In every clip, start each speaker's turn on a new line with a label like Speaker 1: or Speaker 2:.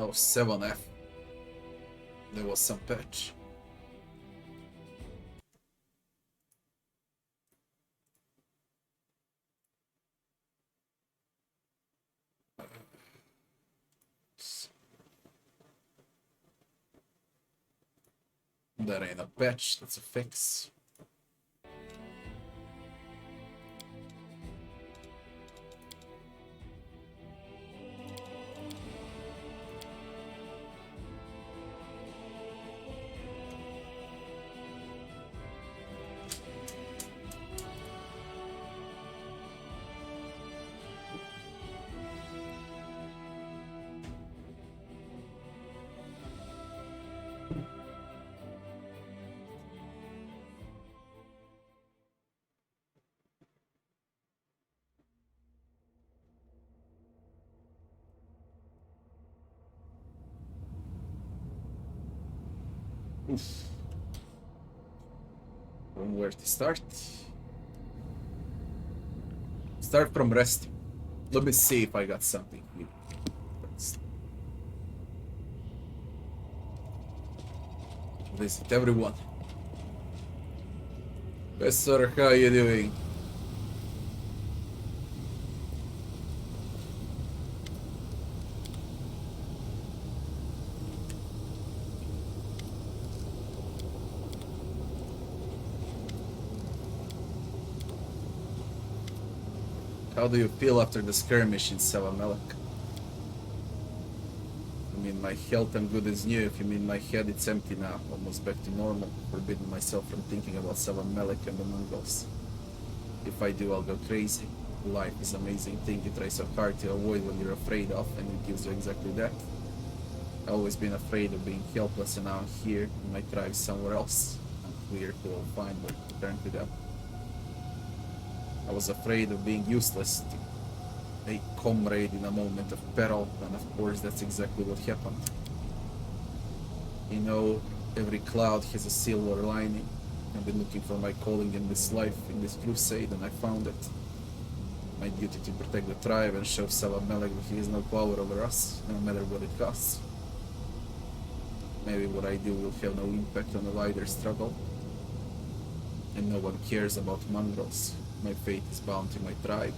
Speaker 1: Oh, 7F. There was some patch. That ain't a patch, that's a fix. Oof. From where to start? Start from rest. Let me see if I got something here. Visit everyone. Professor, how are you doing? How do you feel after the skirmish in Salamelek? I mean, my health and good is new. If you mean my head, it's empty now. Almost back to normal. Forbidden myself from thinking about Salamelek and the Mongols. If I do, I'll go crazy. Life is an amazing thing. You try so hard to avoid what you're afraid of, and it gives you exactly that. I've always been afraid of being helpless, and now I'm here. I might thrive somewhere else. Unclear who I'll find, but turn to them. I was afraid of being useless to a comrade in a moment of peril, and of course that's exactly what happened. You know, every cloud has a silver lining. I've been looking for my calling in this life, in this crusade, and I found it. My duty to protect the tribe and show Salamelek that he has no power over us, no matter what it costs. Maybe what I do will have no impact on the wider struggle, and no one cares about mongrels. My fate is bound to my tribe.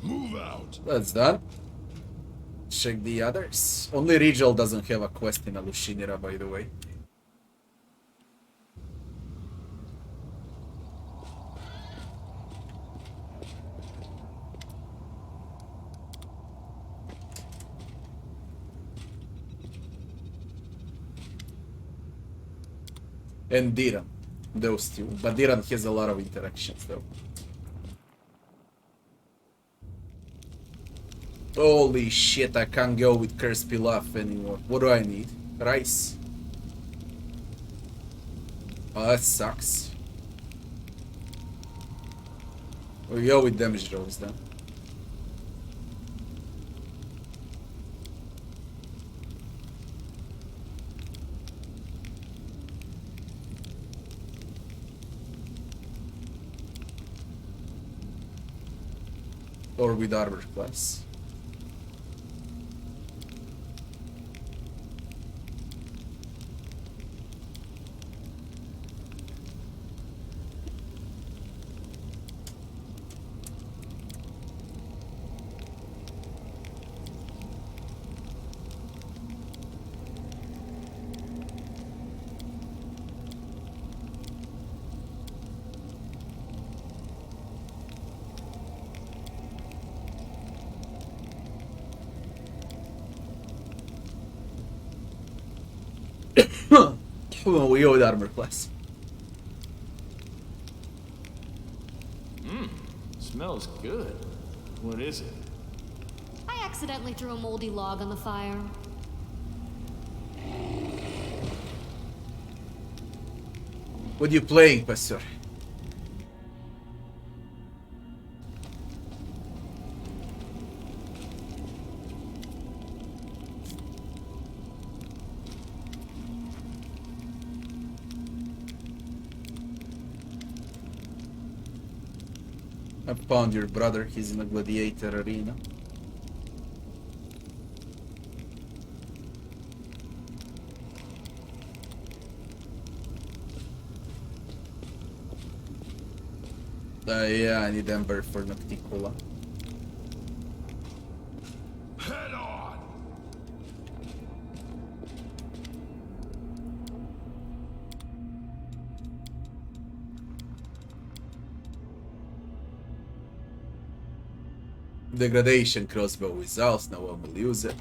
Speaker 2: Move out.
Speaker 1: That's done. Check the others. Only Rigel doesn't have a quest in Alushinira, by the way. And Diran. Those two. But Diran has a lot of interactions though. Holy shit, I can't go with Curse Pilaf anymore. What do I need? Rice. Oh, that sucks. We go with damage rolls then. Or with armor class. We go with armor class.
Speaker 3: Smells good. What is it?
Speaker 4: I accidentally threw a moldy log on the fire.
Speaker 1: What are you playing, Pastor? I found your brother, he's in a gladiator arena. Yeah, I need Ember for Nocticula.
Speaker 3: Head on!
Speaker 1: Degradation crossbow is out, no one will use it.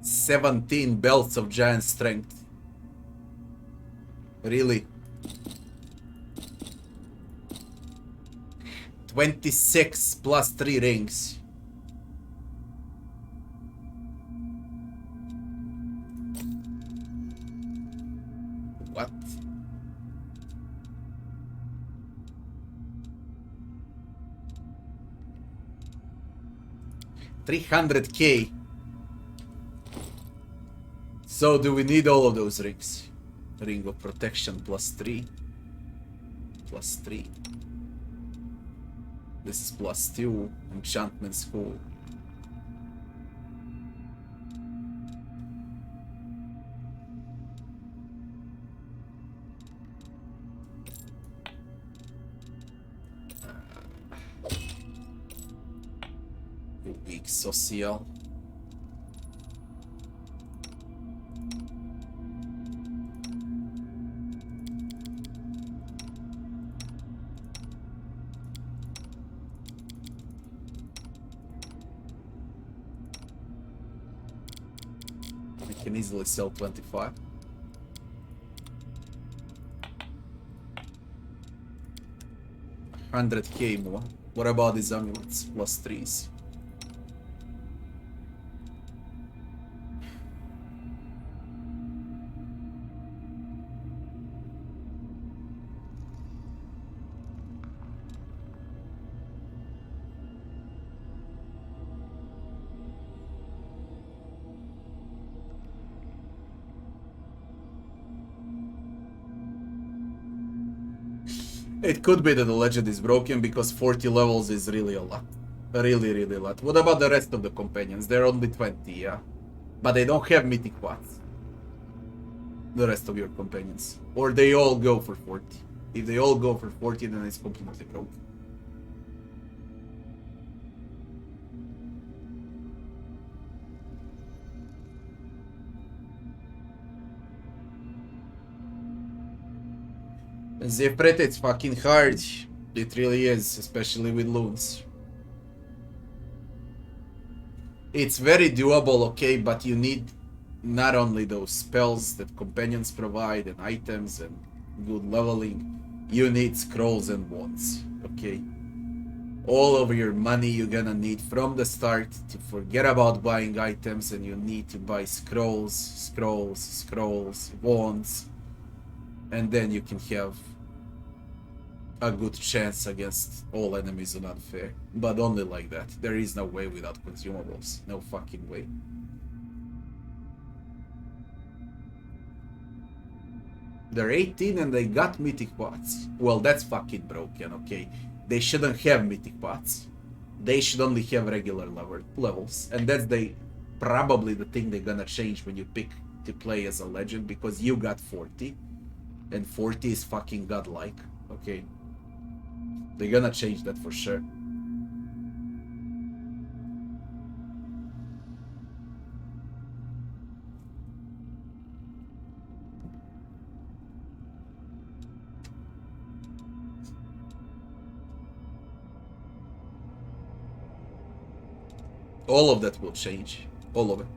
Speaker 1: "17 belts of giant strength." Really? 26 plus 3 rings. What? $300K. So do we need all of those rings? Ring of protection plus 3. Plus 3. This is plus 2. Enchantment school. Weak social. I can easily sell 25. $100K more. What about these amulets? Plus 3s. It could be that the legend is broken because 40 levels is really a lot. Really, really a lot. What about the rest of the companions? They're only 20, yeah. But they don't have mythic pots. The rest of your companions. Or they all go for 40. If they all go for 40, then it's completely broken. Zepret, it's fucking hard. It really is, especially with loons. It's very doable, okay, but you need not only those spells that companions provide and items and good leveling, you need scrolls and wands, okay? All of your money you're gonna need from the start to forget about buying items, and you need to buy scrolls, wands, and then you can have a good chance against all enemies on unfair. But only like that. There is no way without consumables. No fucking way. They're 18 and they got mythic pots. Well, that's fucking broken, okay? They shouldn't have mythic pots. They should only have regular levels. And that's probably the thing they're gonna change when you pick to play as a legend, because you got 40. And 40 is fucking godlike, okay? They're gonna change that for sure. All of that will change. All of it.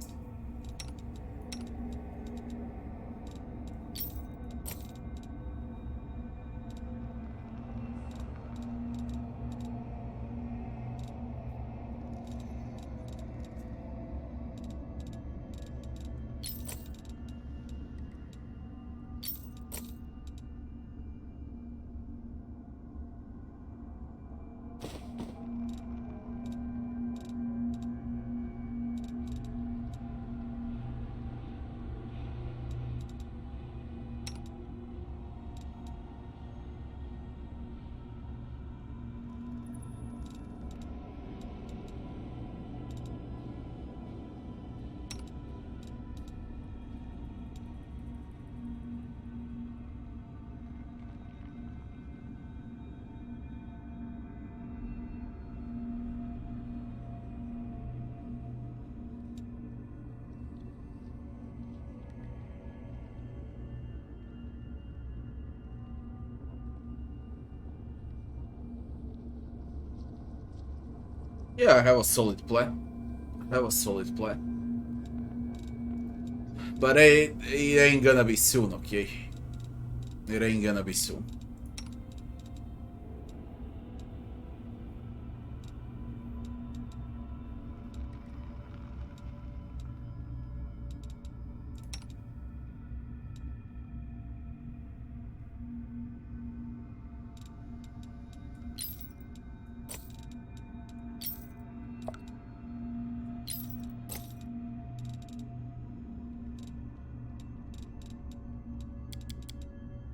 Speaker 1: Yeah, I have a solid plan. I have a solid plan. But it ain't gonna be soon, okay? It ain't gonna be soon.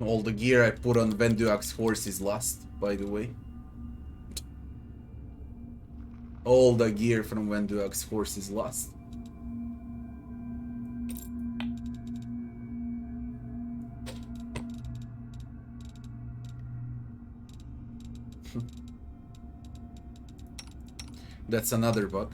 Speaker 1: All the gear I put on Venduak's horse is lost, by the way. All the gear from Venduak's horse is lost. That's another bug.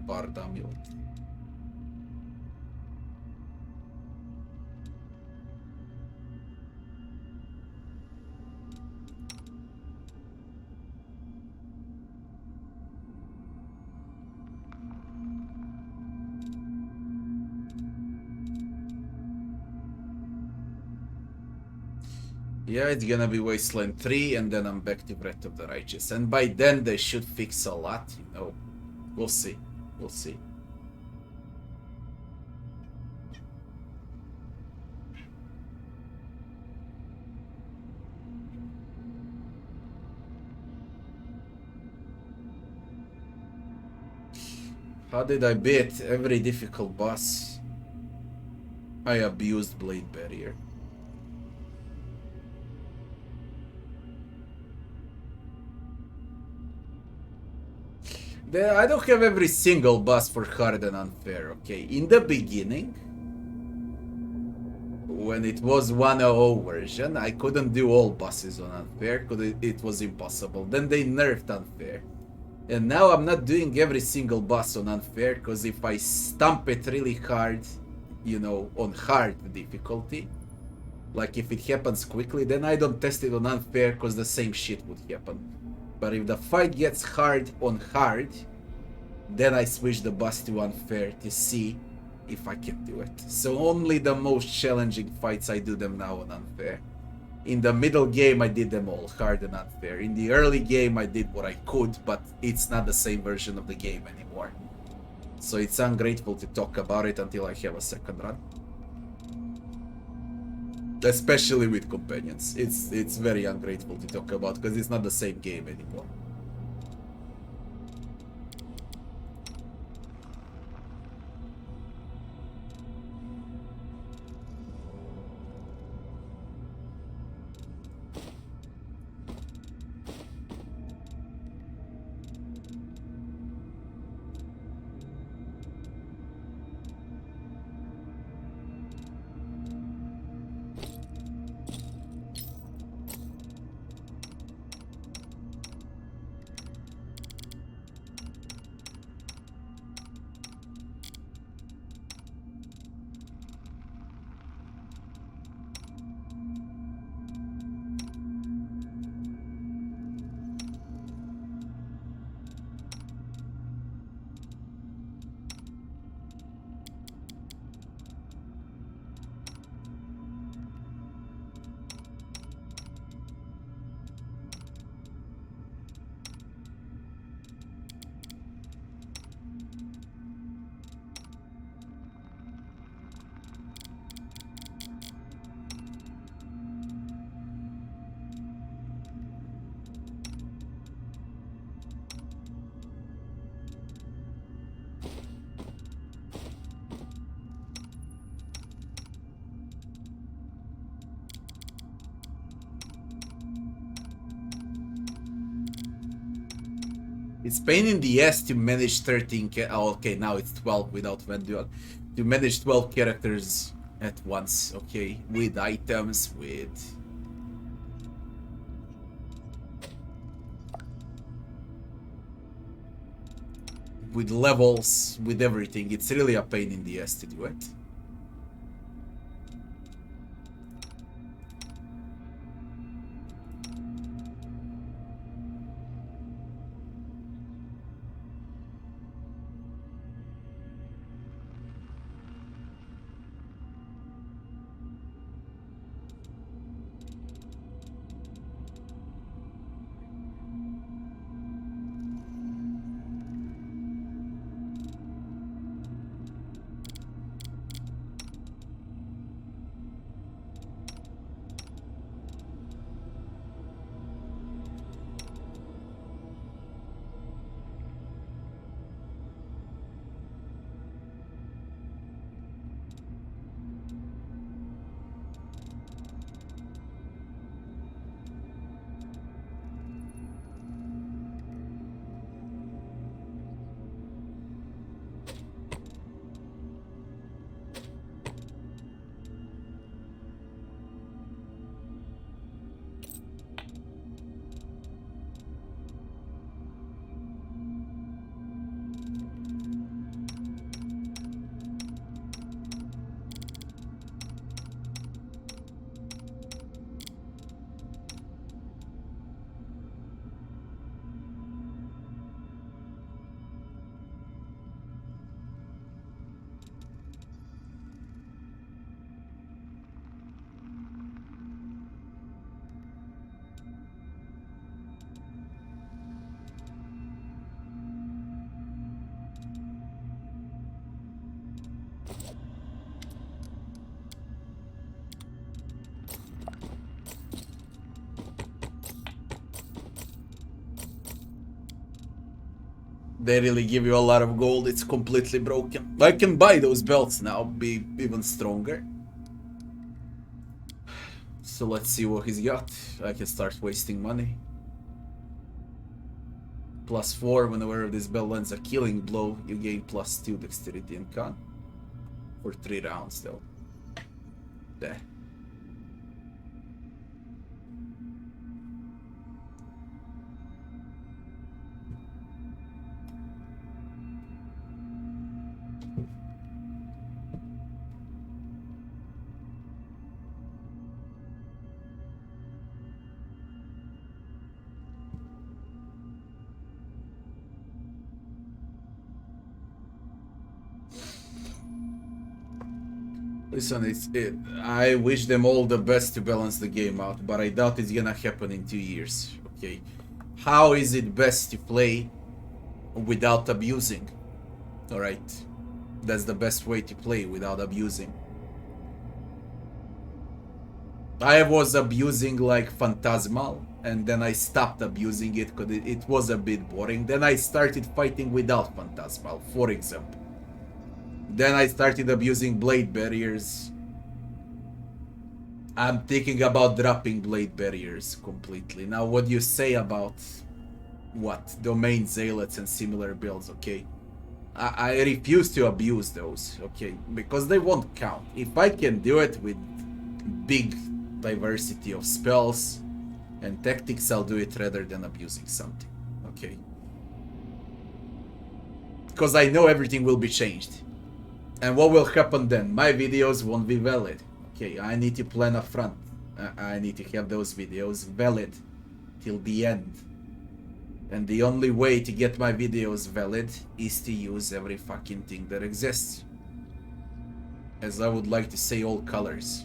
Speaker 1: Bardamil. Yeah, it's gonna be Wasteland 3, and then I'm back to Breath of the Righteous. And by then, they should fix a lot, you know. We'll see. We'll see. How did I beat every difficult boss? I abused Blade Barrier. I don't have every single boss for hard and unfair, okay? In the beginning, when it was 1.0 version, I couldn't do all bosses on unfair because it was impossible. Then they nerfed unfair. And now I'm not doing every single boss on unfair because if I stomp it really hard, you know, on hard difficulty, like if it happens quickly, then I don't test it on unfair because the same shit would happen. But if the fight gets hard on hard, then I switch the boss to unfair to see if I can do it. So only the most challenging fights I do them now on unfair. In the middle game I did them all hard and unfair. In the early game I did what I could, but it's not the same version of the game anymore. So it's ungrateful to talk about it until I have a second run. Especially with companions. It's very ungrateful to talk about because it's not the same game anymore. It's pain in the ass to manage 13 oh, okay, now it's 12 without Vendual. To manage 12 characters at once, okay? With items, with... with levels, with everything. It's really a pain in the ass to do it. They really give you a lot of gold. It's completely broken. I can buy those belts now, be even stronger. So let's see what he's got. I can start wasting money. +4 whenever this belt lands a killing blow, you gain +2 dexterity and con. For 3 rounds though. There. Listen, I wish them all the best to balance the game out, but I doubt it's gonna happen in 2 years. Okay, how is it best to play without abusing? All right, that's the best way to play without abusing. I was abusing like Phantasmal, and then I stopped abusing it because it was a bit boring. Then I started fighting without Phantasmal, for example. Then I started abusing blade barriers. I'm thinking about dropping blade barriers completely. Now, what do you say about what? Domain zealots and similar builds, okay? I refuse to abuse those, okay? Because they won't count. If I can do it with big diversity of spells and tactics, I'll do it rather than abusing something, okay? Because I know everything will be changed. And what will happen then? My videos won't be valid. Okay, I need to plan up front. I need to have those videos valid till the end. And the only way to get my videos valid is to use every fucking thing that exists. As I would like to say, all colors.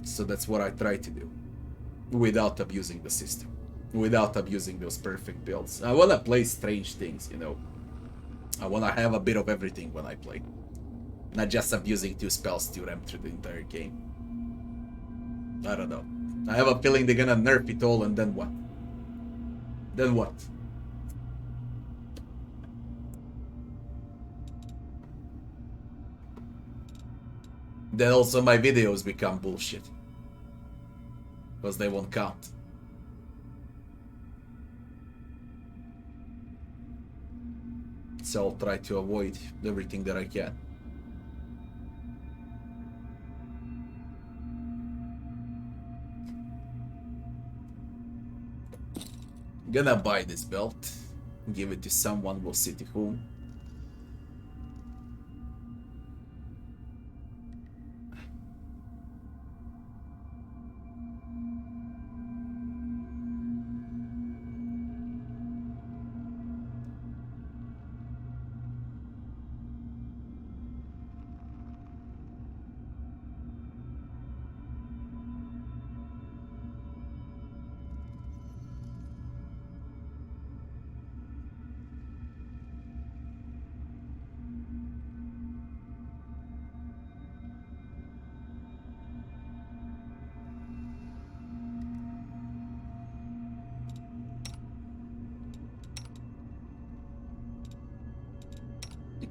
Speaker 1: So that's what I try to do. Without abusing the system. Without abusing those perfect builds. I wanna play strange things, you know. I wanna have a bit of everything when I play. Not just abusing 2 spells to ram through the entire game. I don't know. I have a feeling they're gonna nerf it all and then what? Then what? Then also my videos become bullshit. Because they won't count. So I'll try to avoid everything that I can. Gonna buy this belt. Give it to someone, we'll see to whom.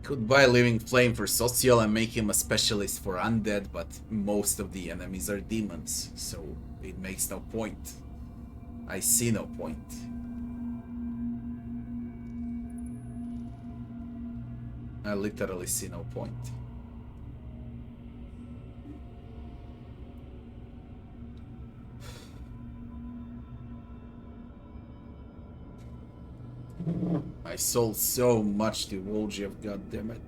Speaker 1: Could buy Living Flame for social and make him a specialist for undead, but most of the enemies are demons, so it makes no point. I see no point. I literally see no point. I sold so much to Voljev, goddammit.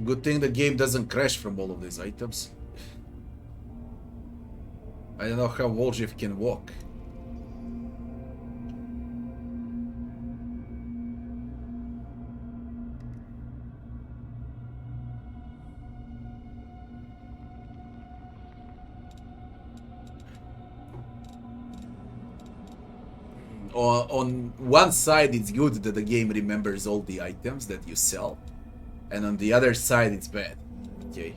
Speaker 1: Good thing the game doesn't crash from all of these items. I don't know how Voljev can walk. On one side, it's good that the game remembers all the items that you sell, and on the other side, it's bad. Okay.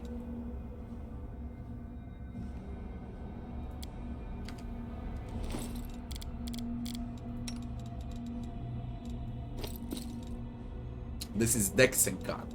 Speaker 1: This is Dexenkan.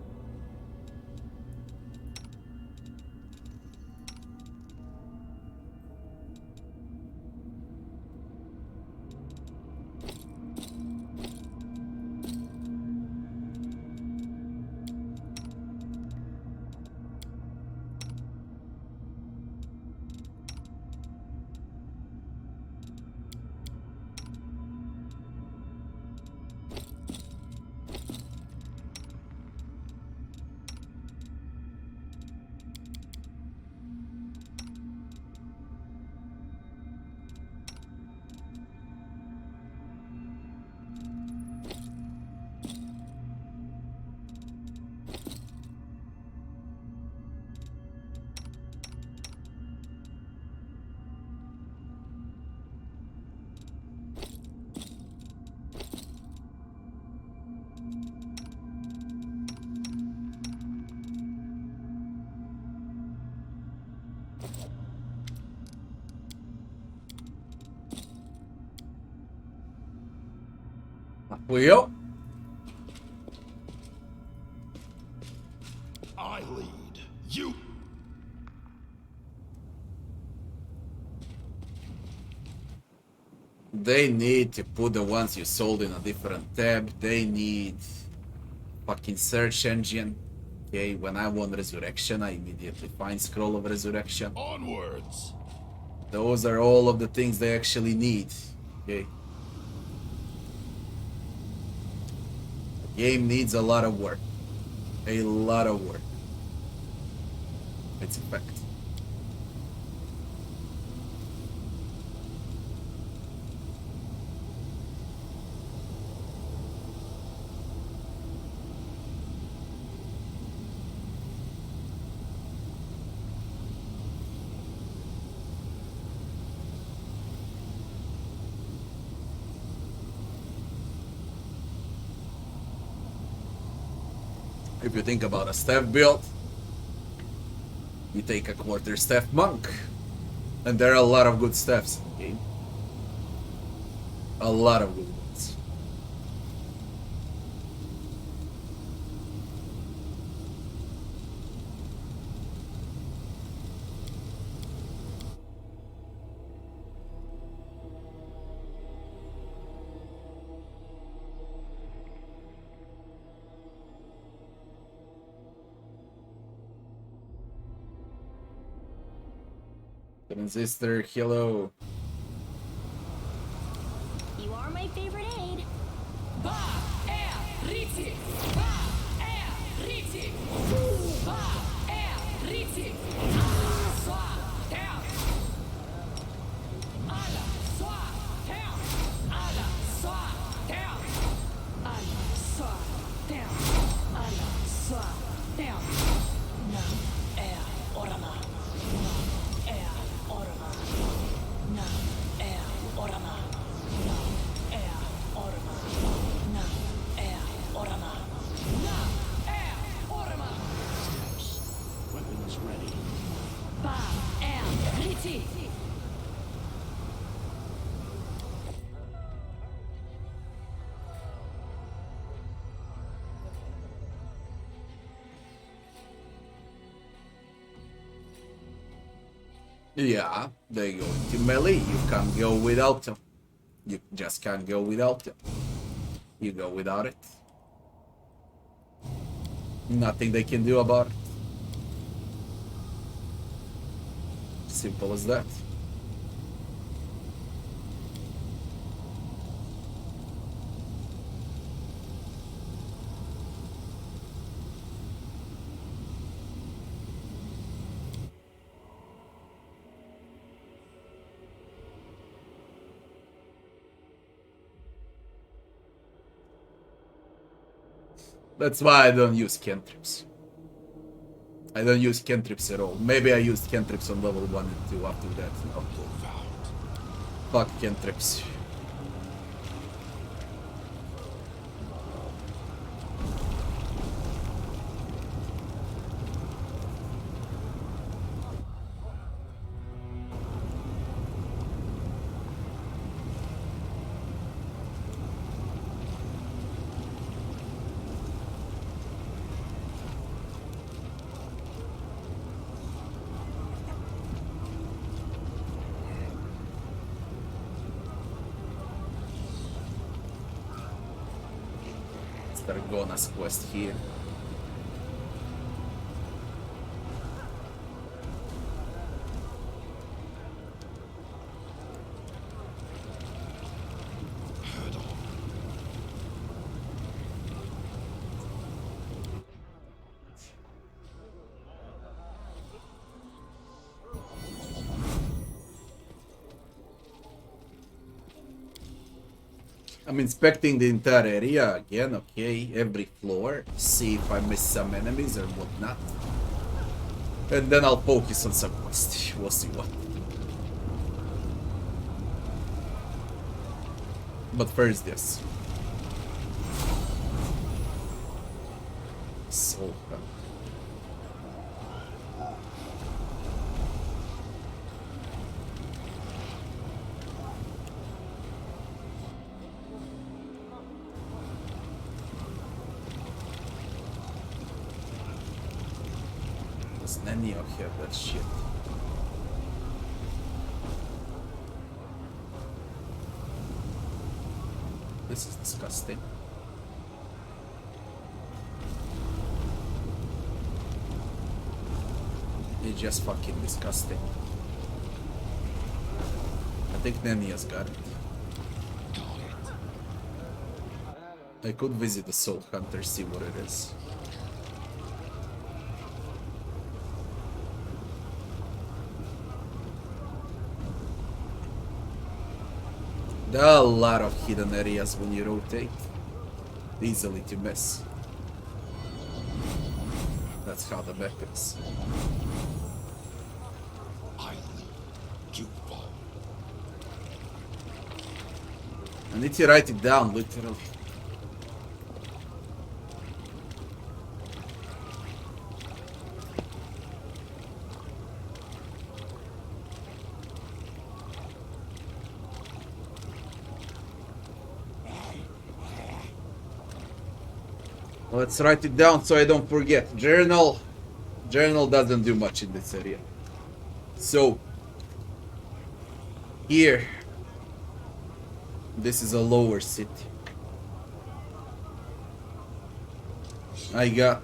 Speaker 1: Well,
Speaker 3: I lead. You.
Speaker 1: they need to put the ones you sold in a different tab. They need fucking search engine. Okay, when I want resurrection, I immediately find scroll of resurrection.
Speaker 3: Onwards.
Speaker 1: Those are all of the things they actually need. Okay. The game needs a lot of work. A lot of work. It's a fact. If you think about a staff build, you take a quarter staff monk. And there are a lot of good staffs in the game. A lot of good ones. Transistor, hello.
Speaker 2: You are my favorite aid.
Speaker 3: Weapons ready.
Speaker 1: Yeah, they go into melee. You can't go without them. You just can't go without them. You go without it. Nothing they can do about it. Simple as that. That's why I don't use cantrips. I don't use cantrips at all. Maybe I used cantrips on level 1 and 2 after that. No. Fuck cantrips. Stargona's quest here. I'm inspecting the entire area again, okay, every floor, see if I miss some enemies or whatnot. And then I'll focus on some quest, we'll see what. But first this. Soul Hunt. Does Nania have that shit? This is disgusting. It's just fucking disgusting. I think Nania's got it. I could visit the Soul Hunter, see what it is. There are a lot of hidden areas when you rotate. Easily to miss. That's how the map is.
Speaker 3: I lead, you follow.
Speaker 1: I need to write it down, literally. Let's write it down so I don't forget. Journal doesn't do much in this area. So here, this is a lower city. I got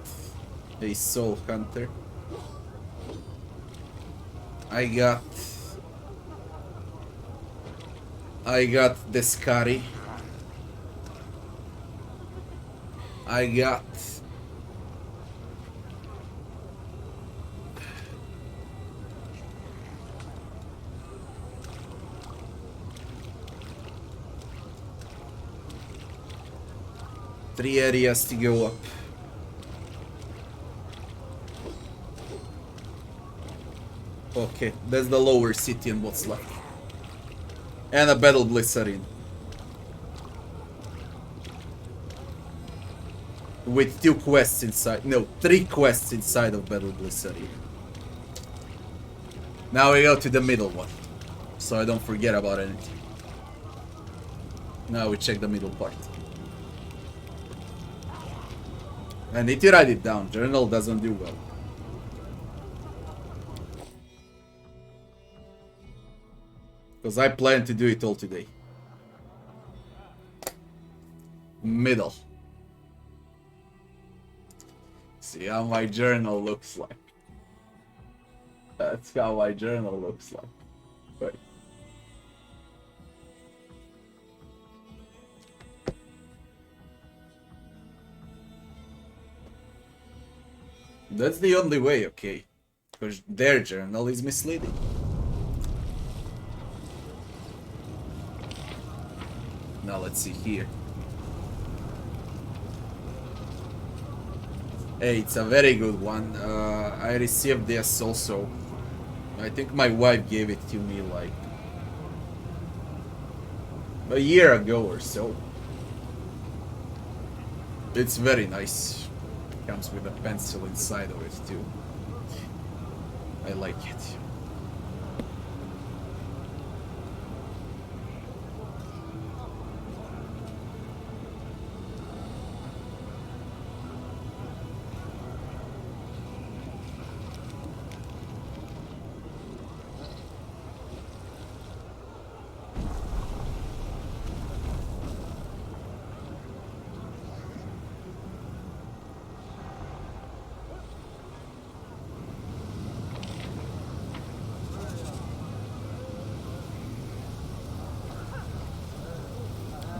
Speaker 1: a Soul Hunter. I got I got Descari. I got... three areas to go up. Okay, that's the lower city and what's left. And a battle glycerine. With 2 quests inside. No, 3 quests inside of battle glycerine. Now we go to the middle one. So I don't forget about anything. Now we check the middle part. I need to write it down. Journal doesn't do well. Because I plan to do it all today. Middle. See how my journal looks like. That's how my journal looks like. Right. That's the only way, okay? Because their journal is misleading. Now let's see here. Hey, it's a very good one. I received this also. I think my wife gave it to me like a year ago or so. It's very nice. Comes with a pencil inside of it too. I like it.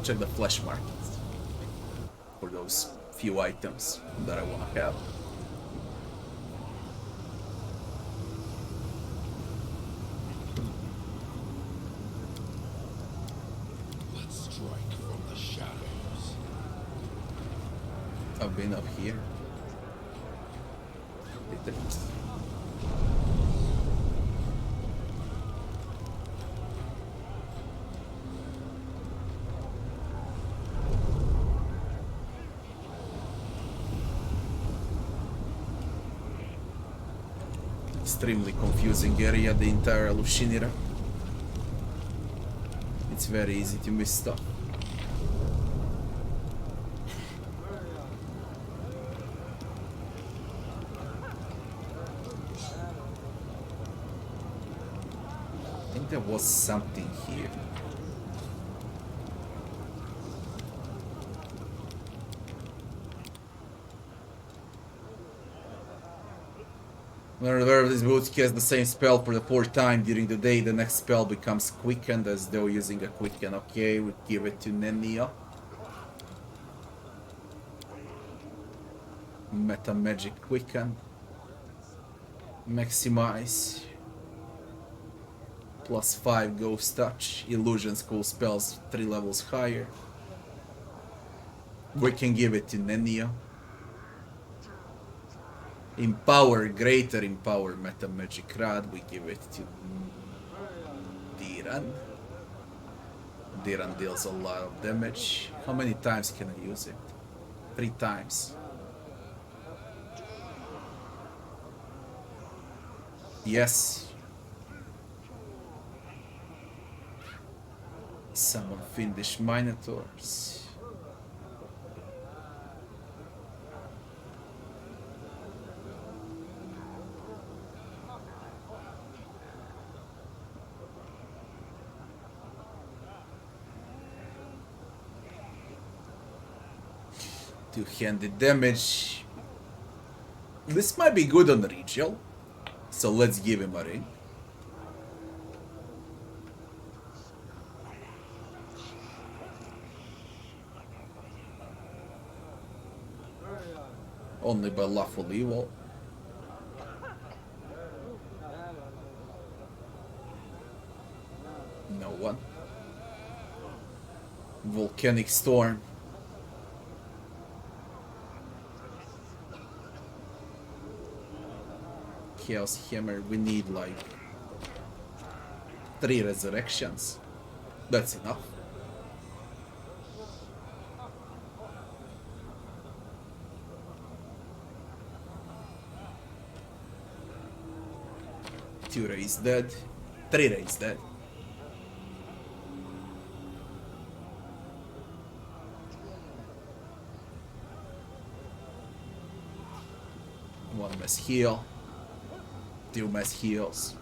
Speaker 1: Check the flesh markets for those few items that I want to have.
Speaker 3: Let's strike from the shadows.
Speaker 1: I've been up here. Didn't. Extremely confusing area, the entire Lushinira. It's very easy to miss stuff. I think there was something here. Whenever this boots casts the same spell for the 4th time during the day, the next spell becomes quickened as though using a quicken. Okay, we give it to Nenia. Meta Magic Quicken. Maximize. +5 Ghost Touch. Illusion School spells 3 levels higher. We can give it to Nenia. Empower, greater empower Meta Magic Rod. We give it to Diran. Diran deals a lot of damage. How many times can I use it? 3 times. Yes. Summon Fiendish Minotaurs. Two-handed damage. This might be good on Regal, so let's give him a ring. Only by lawful evil. No one. Volcanic storm. Chaos Hammer, we need like 3 resurrections. That's enough. Tura is dead. 3 is dead. One mass heal. 2 mass heals.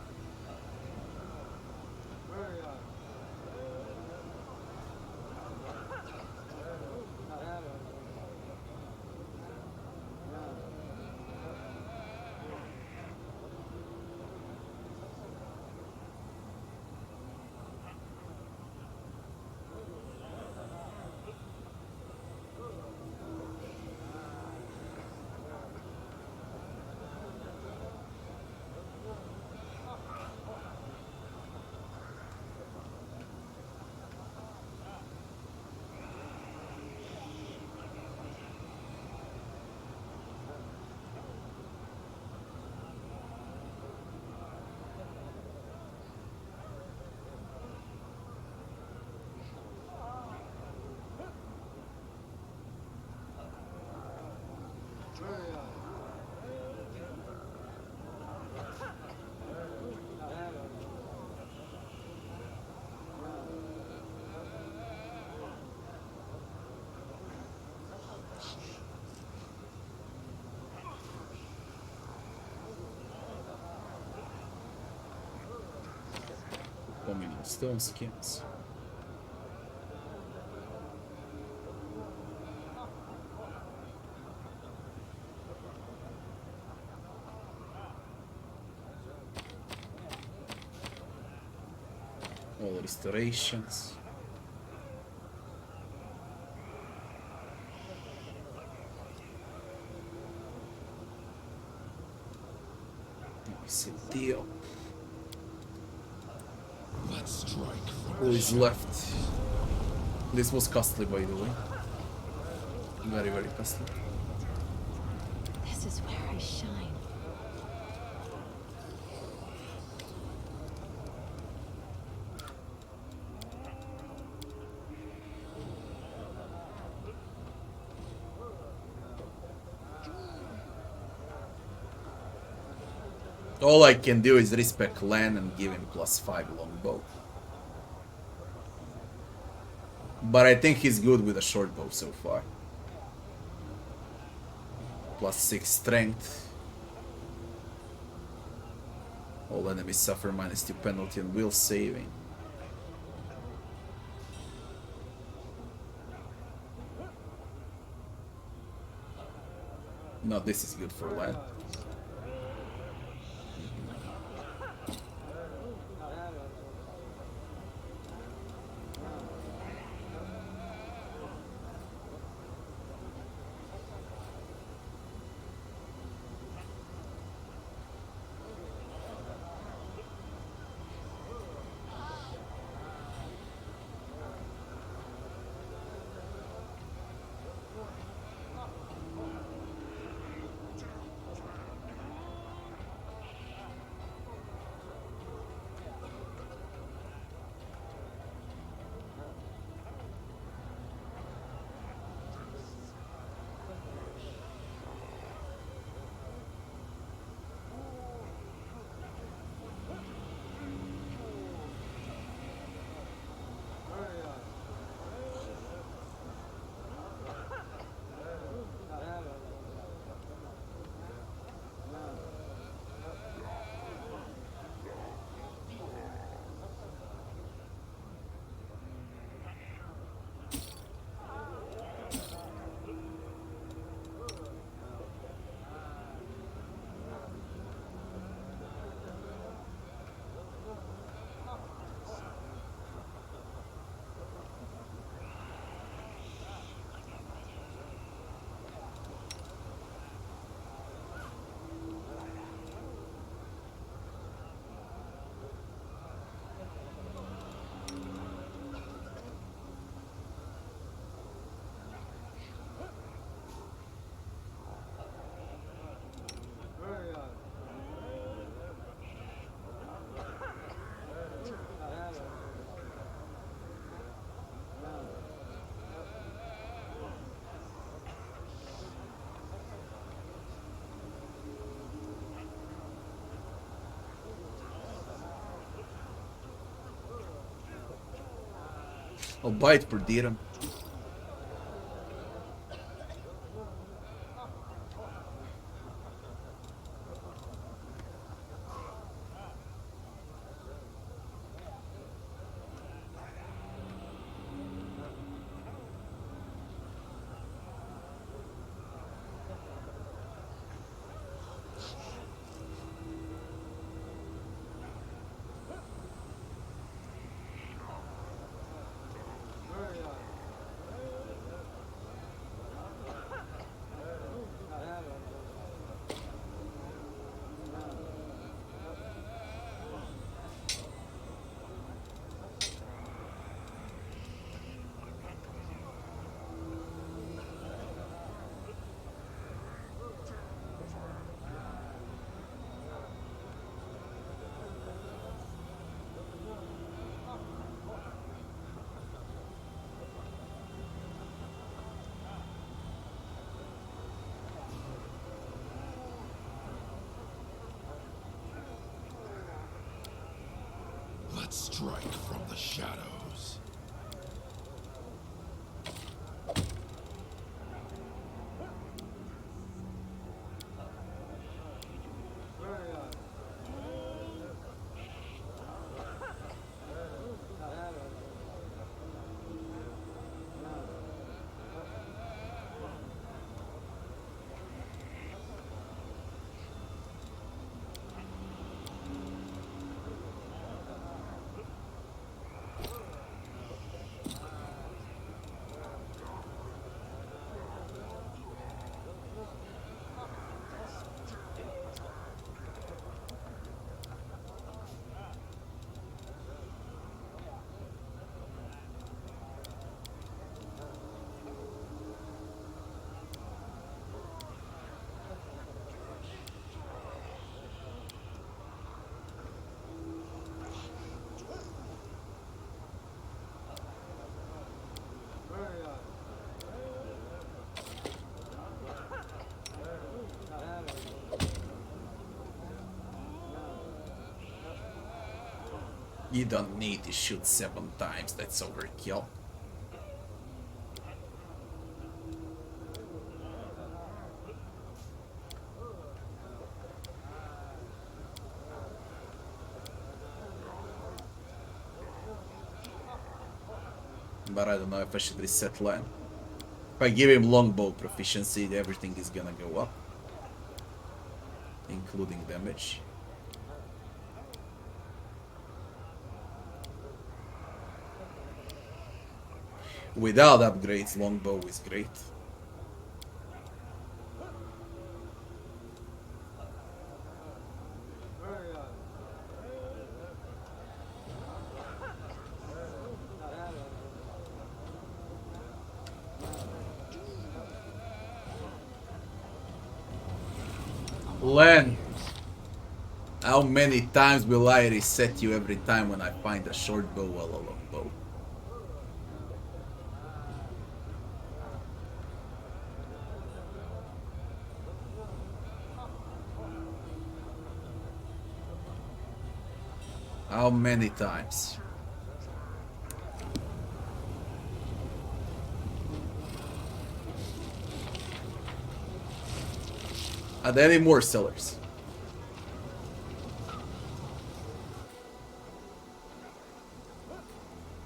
Speaker 1: Minion stone skins. All restorations. Nice deal.
Speaker 3: Let's strike from
Speaker 1: Who
Speaker 3: the
Speaker 1: is left? This was costly, by the way. Very, very costly.
Speaker 2: This is where I shine.
Speaker 1: All I can do is respec Len and give him +5 longbow. But I think he's good with a short bow so far. +6 strength. All enemies suffer -2 penalty and will saving. No, this is good for Len. I'll buy it per dirham.
Speaker 3: Let's strike from the shadows.
Speaker 1: You don't need to shoot 7 times, that's overkill. But I don't know if I should reset land. If I give him longbow proficiency, everything is gonna go up. Including damage. Without upgrades, longbow is great. Len, how many times will I reset you every time when I find a short bow or a long bow? How many times? Are there any more sellers?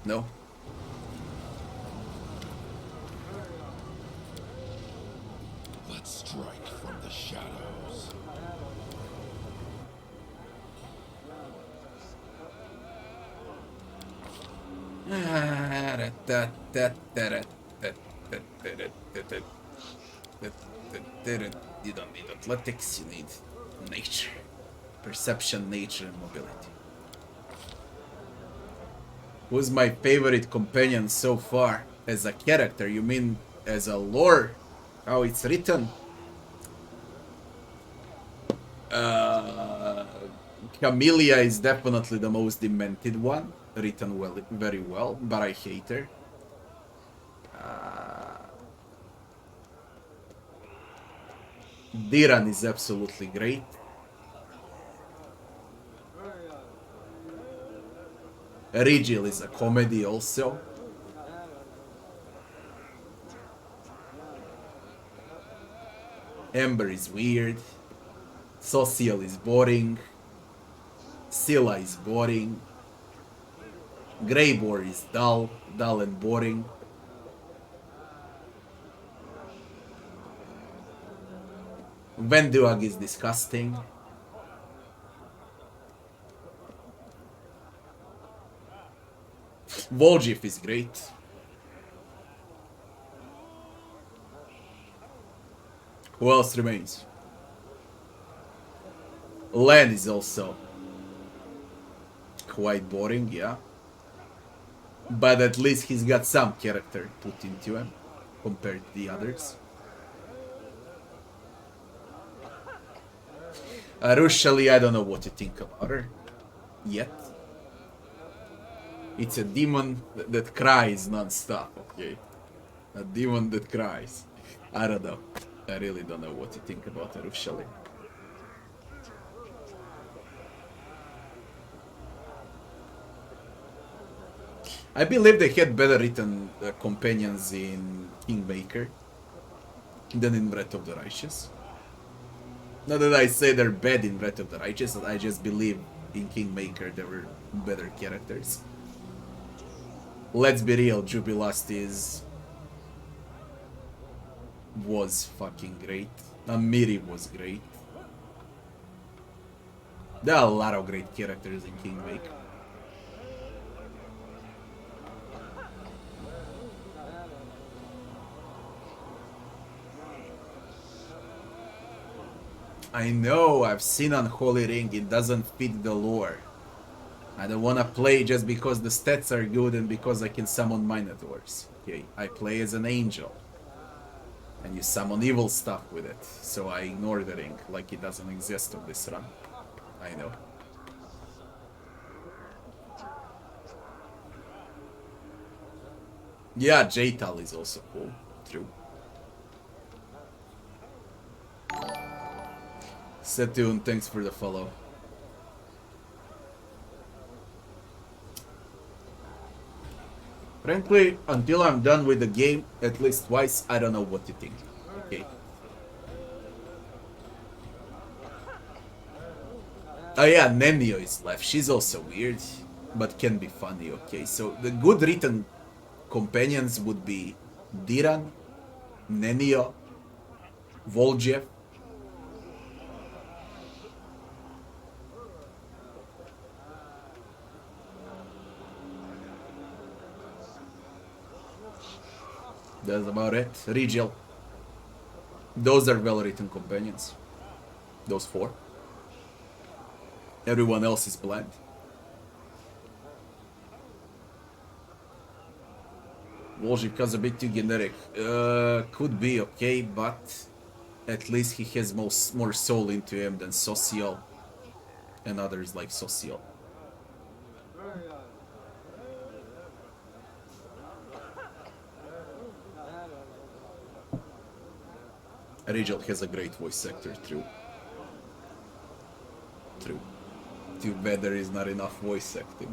Speaker 1: No?
Speaker 3: Let's strike from the shadows.
Speaker 1: You don't need athletics, you need nature. Perception, nature, and mobility. Who's my favorite companion so far? As a character, you mean as a lore? How it's written? Camellia is definitely the most demented one. Written well, very well, but I hate her. Diran is absolutely great. Rigil is a comedy also. Ember is weird. Social is boring. Scylla is boring. Greybore is dull and boring. Venduag is disgusting. Volgif is great. Who else remains? Len is also quite boring, yeah. But at least he's got some character put into him compared to the others. Rushali, I don't know what to think about her yet. It's a demon that cries non-stop, okay? A demon that cries. I don't know. I really don't know what to think about Rushali. I believe they had better written companions in Kingmaker than in Wrath of the Righteous. Not that I say they're bad in Wrath of the Righteous, I just believe in Kingmaker there were better characters. Let's be real, Jubilast was fucking great. Amiri was great. There are a lot of great characters in Kingmaker. I know, I've seen Unholy Ring, it doesn't fit the lore. I don't wanna play just because the stats are good and because I can summon Minotaurs. Okay, I play as an angel. And you summon evil stuff with it. So I ignore the ring, like it doesn't exist on this run. I know. Yeah, Jaital is also cool. True. Setune, thanks for the follow. Frankly, until I'm done with the game at least twice, I don't know what to think. Okay. Oh yeah, Nemio is left. She's also weird, but can be funny. Okay, so the good written companions would be Diran, Nemio, Voljev. That's about it. Rigel. Those are well-written companions. Those four. Everyone else is bland. Volživka's a bit too generic. Could be okay, but at least he has more soul into him than Social and others like Social. Rigel has a great voice actor, true. True. Too bad there is not enough voice acting.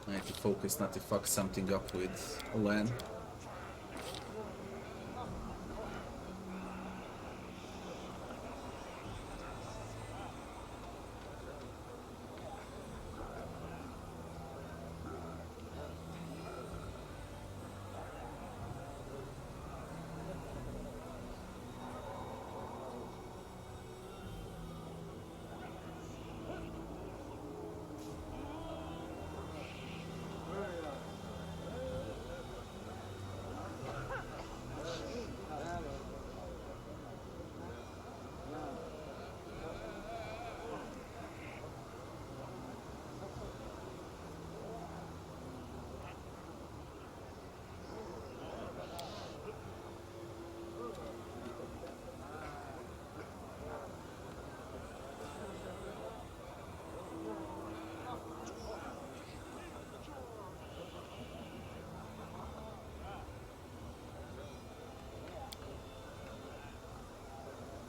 Speaker 1: I need to focus not to fuck something up with Lan.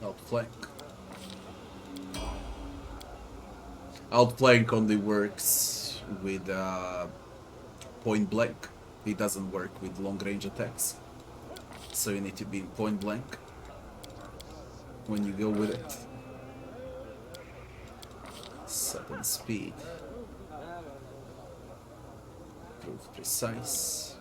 Speaker 1: Outflank. Outflank only works with point blank. It doesn't work with long range attacks. So you need to be in point blank when you go with it. Sudden speed. Prove precise.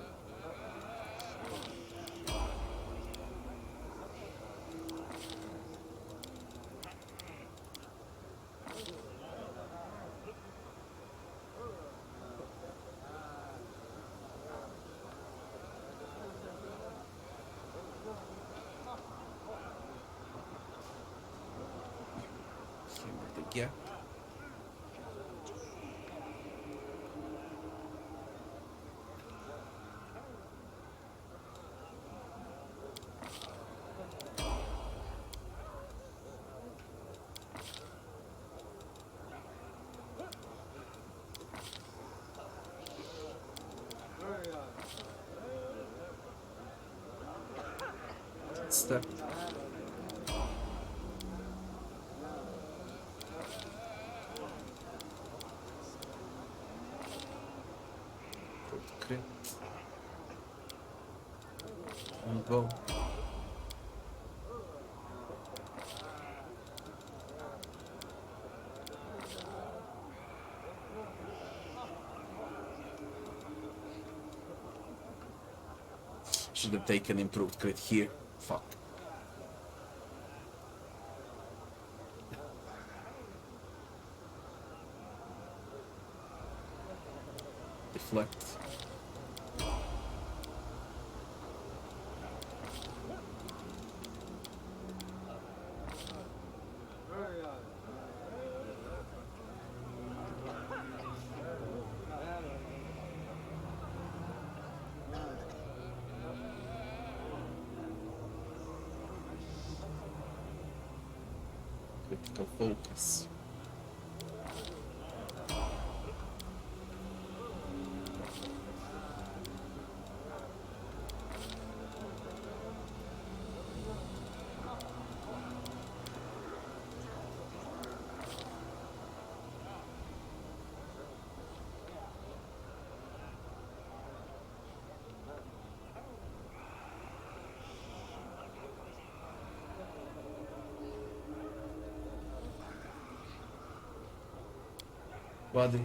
Speaker 1: Hammer the gap. Step. Crit. And go. Should have taken improved crit here. Fuck. Deflect. Critical focus. Body.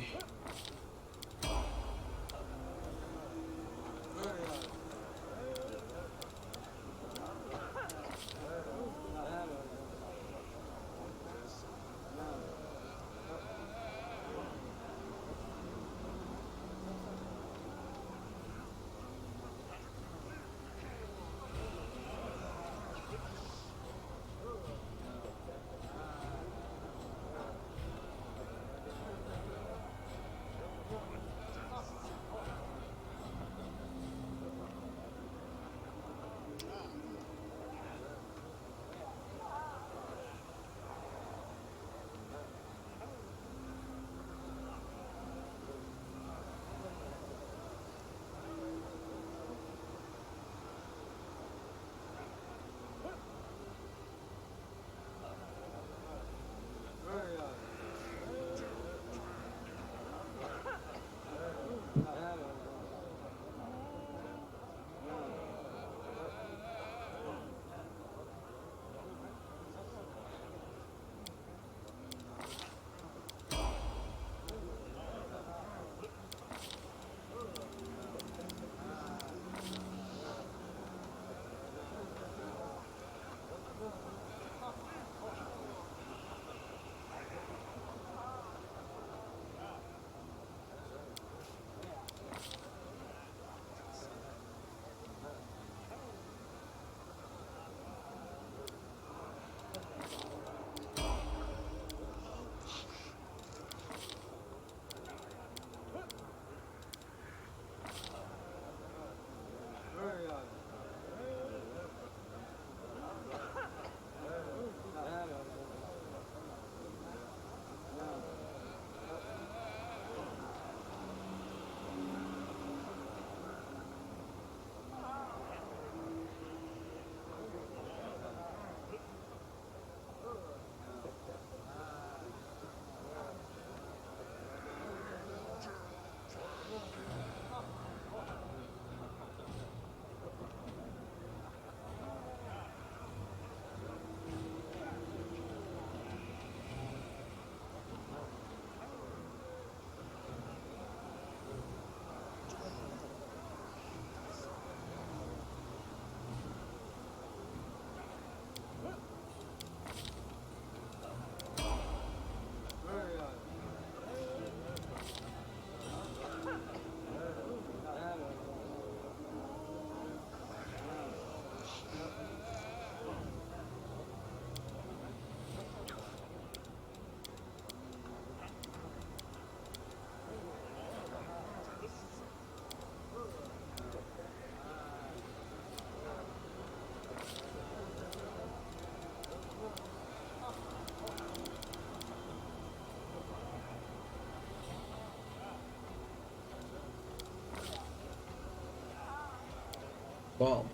Speaker 1: Bomb.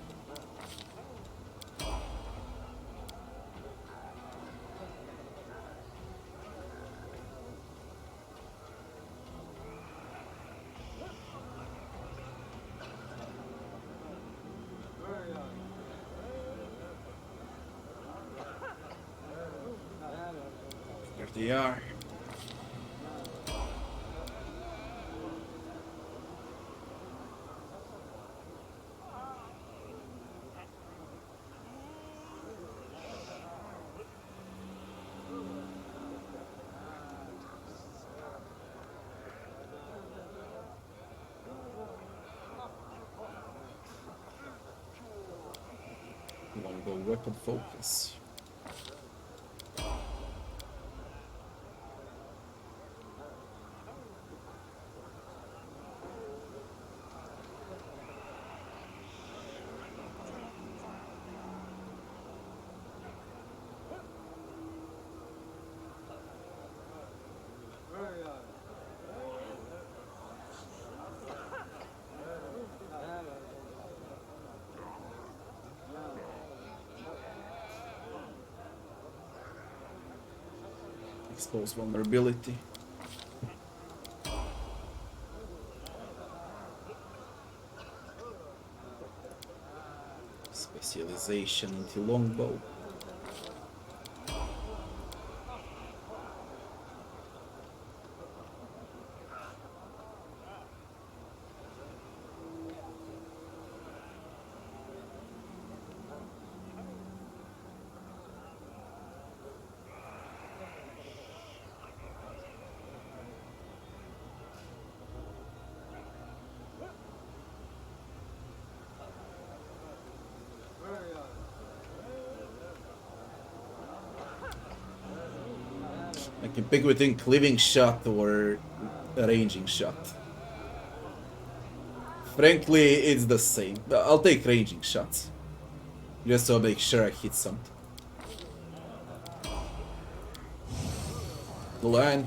Speaker 1: There they are. Longbow weapon focus. Expose vulnerability. Specialization into longbow. I can pick between cleaving shot or ranging shot. Frankly, it's the same. I'll take ranging shots. Just to make sure I hit something. The line.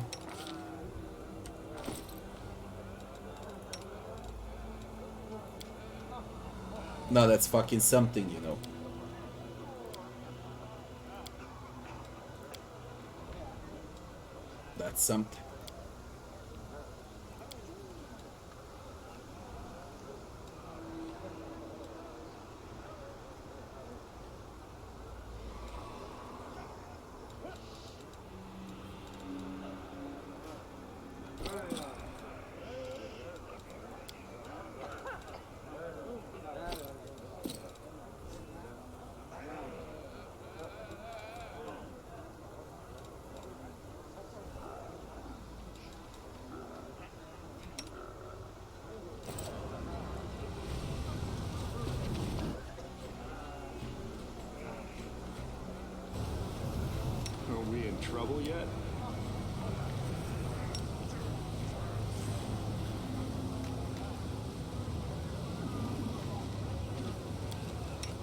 Speaker 1: No, that's fucking something, you know. That's something.
Speaker 5: Are we in trouble yet?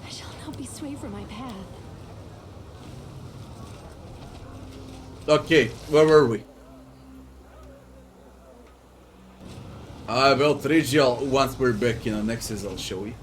Speaker 2: I shall not be swayed from my path.
Speaker 1: Okay, where were we? Well, Trigial, once we're back in our Nexus, I'll show you.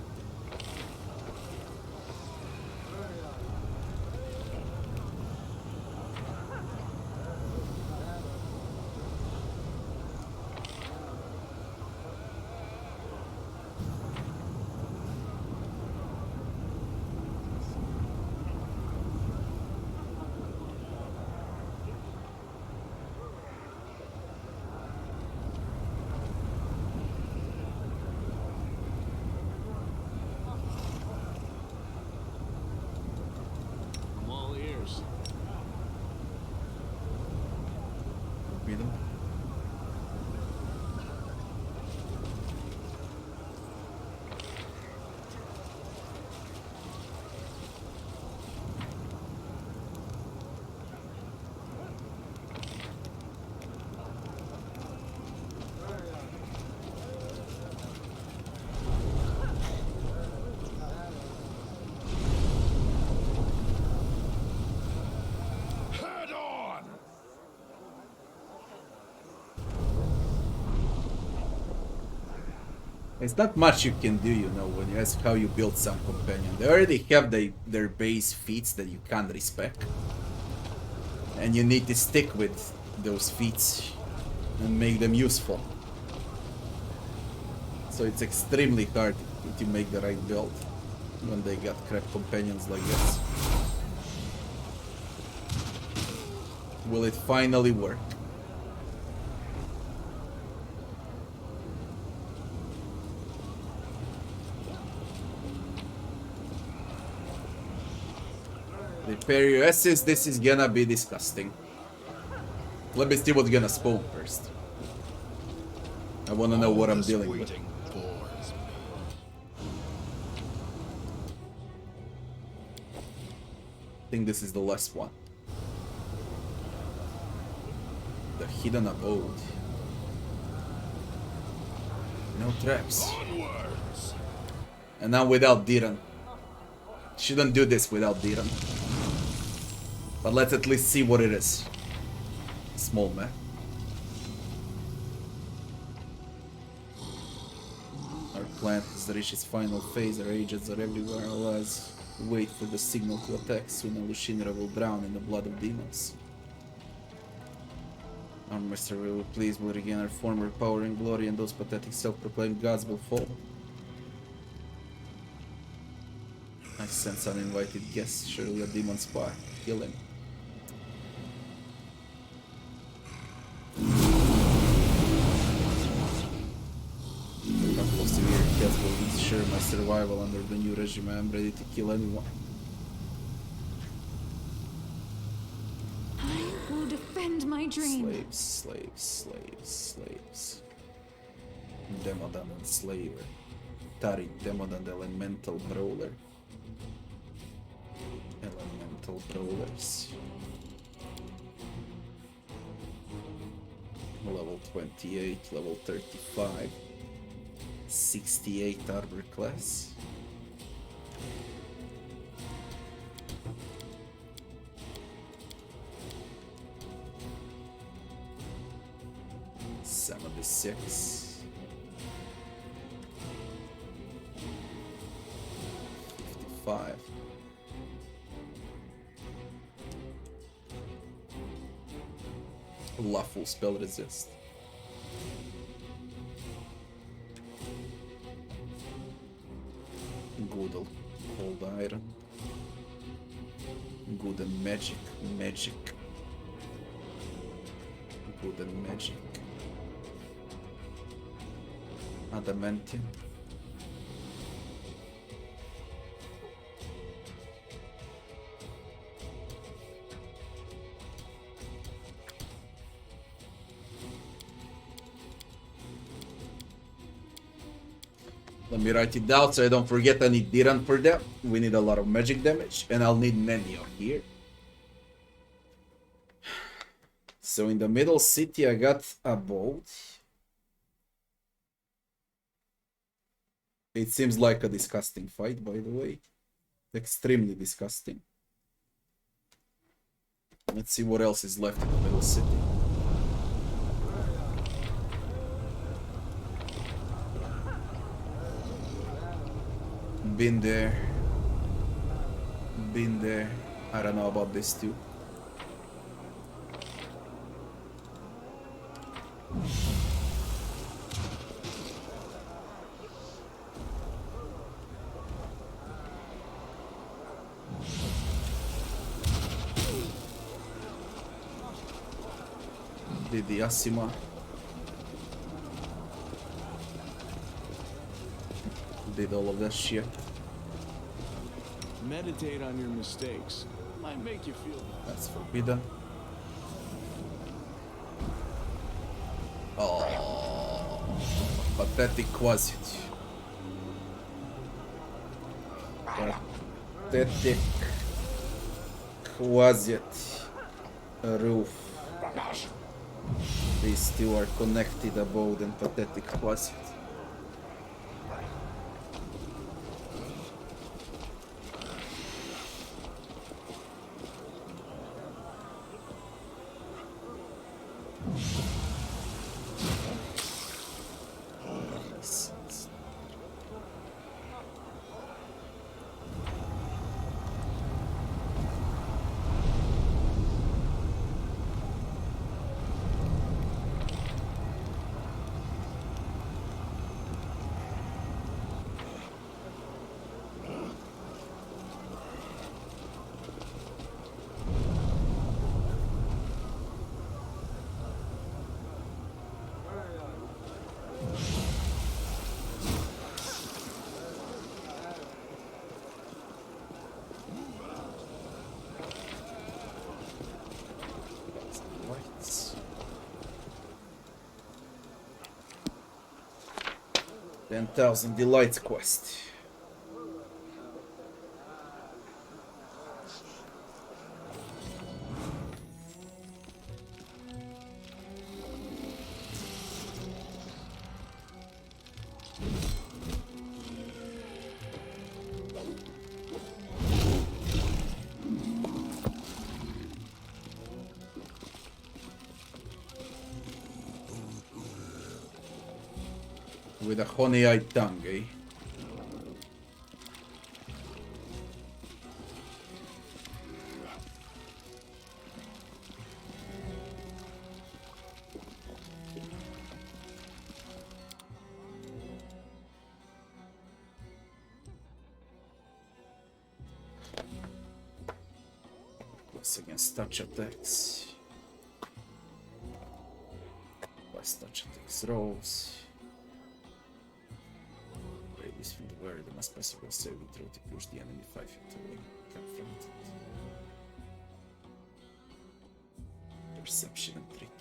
Speaker 5: I'm all ears.
Speaker 1: Read them.
Speaker 3: Head on!
Speaker 1: There's not much you can do, you know, when you ask how you build some companion. They already have their base feats that you can't respect. And you need to stick with those feats and make them useful. So it's extremely hard to make the right build when they got crap companions like this. Will it finally work? Repair your assets, this is gonna be disgusting. Let me see what's gonna spawn first. I wanna know what I'm dealing with. I think this is the last one. The hidden abode. No traps.
Speaker 3: Onwards.
Speaker 1: And now without Diran. Shouldn't do this without Diran. But let's at least see what it is. Small map. Our plant has reached its final phase. Our agents are everywhere. Alas, wait for the signal to attack. Soon Alushinra will drown in the blood of demons. Our master will please will regain our former power and glory, and those pathetic self-proclaimed gods will fall. I sense uninvited guests. Surely a demon spy. Kill him. A couple of severe kills will ensure my survival under the new regime. I am ready to kill anyone.
Speaker 4: I will defend my dream.
Speaker 1: Slaves, slaves, slaves, slaves. Demodan and slaver. Tari, Demodan, elemental brawler. Elemental brawlers. Level 28, level 35. 68 armor class. $76. 55. Lawful spell resist. Good old iron. Good and magic. Magic. Good and magic. Adamantium. Let me write it down so I don't forget. I need Diran for that. We need a lot of magic damage, and I'll need many on here. So in the middle city I got a boat. It seems like a disgusting fight, by the way. Extremely disgusting. Let's see what else is left in the middle city. Been there. Been there. I don't know about this too. Did the Asima. Did all of that shit.
Speaker 5: Meditate on your mistakes. Might make you feel better.
Speaker 1: That's forbidden. Oh, pathetic quasit. Pathetic quasit roof. These two are connected, abode and pathetic quasit. 10,000 delights quest. With a honey-eyed tongue, eh? Plus against touch attacks. Plus touch attacks rolls. This from the where the must possible saving throw to push the enemy 5 feet away. Confronted. Perception and trigger.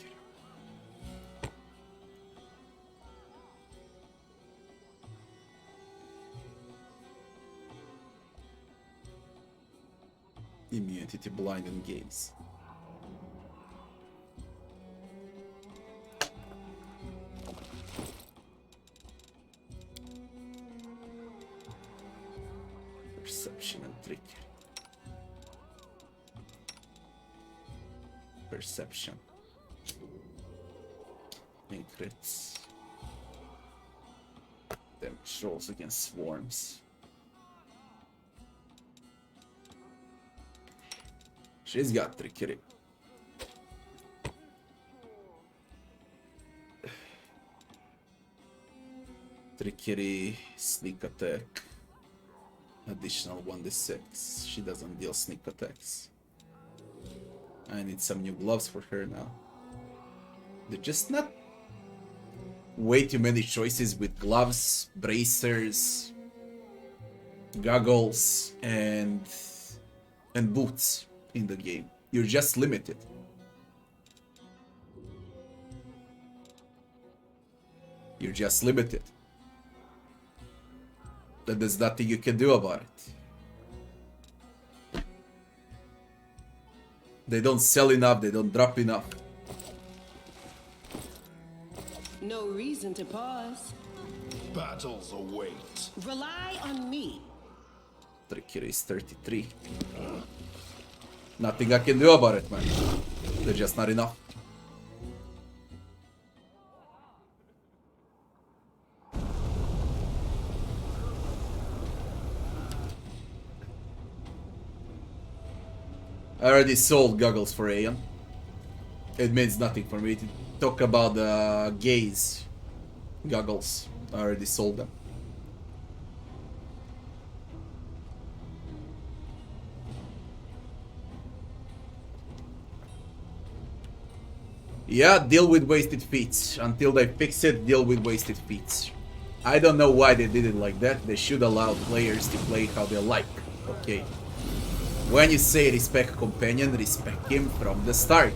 Speaker 1: Immunity to blind and gaze. Perception and trigger. Perception. And crits. Damage rolls against swarms. She's got trickery. Trickery, sneak attack. Additional 1d6. She doesn't deal sneak attacks. I need some new gloves for her now. They're just not way too many choices with gloves, bracers, goggles, and boots in the game. You're just limited. You're just limited. That there's nothing you can do about it. They don't sell enough, they don't drop enough.
Speaker 6: No reason to pause.
Speaker 3: Battles await.
Speaker 6: Rely on me.
Speaker 1: Trickery is 33. Nothing I can do about it, man. They're just not enough. I already sold goggles for Aeon. It means nothing for me to talk about the gaze goggles. I already sold them. Yeah, deal with wasted feats. Until they fix it, deal with wasted feats. I don't know why they did it like that. They should allow players to play how they like. Okay. When you say respect companion, respect him from the start.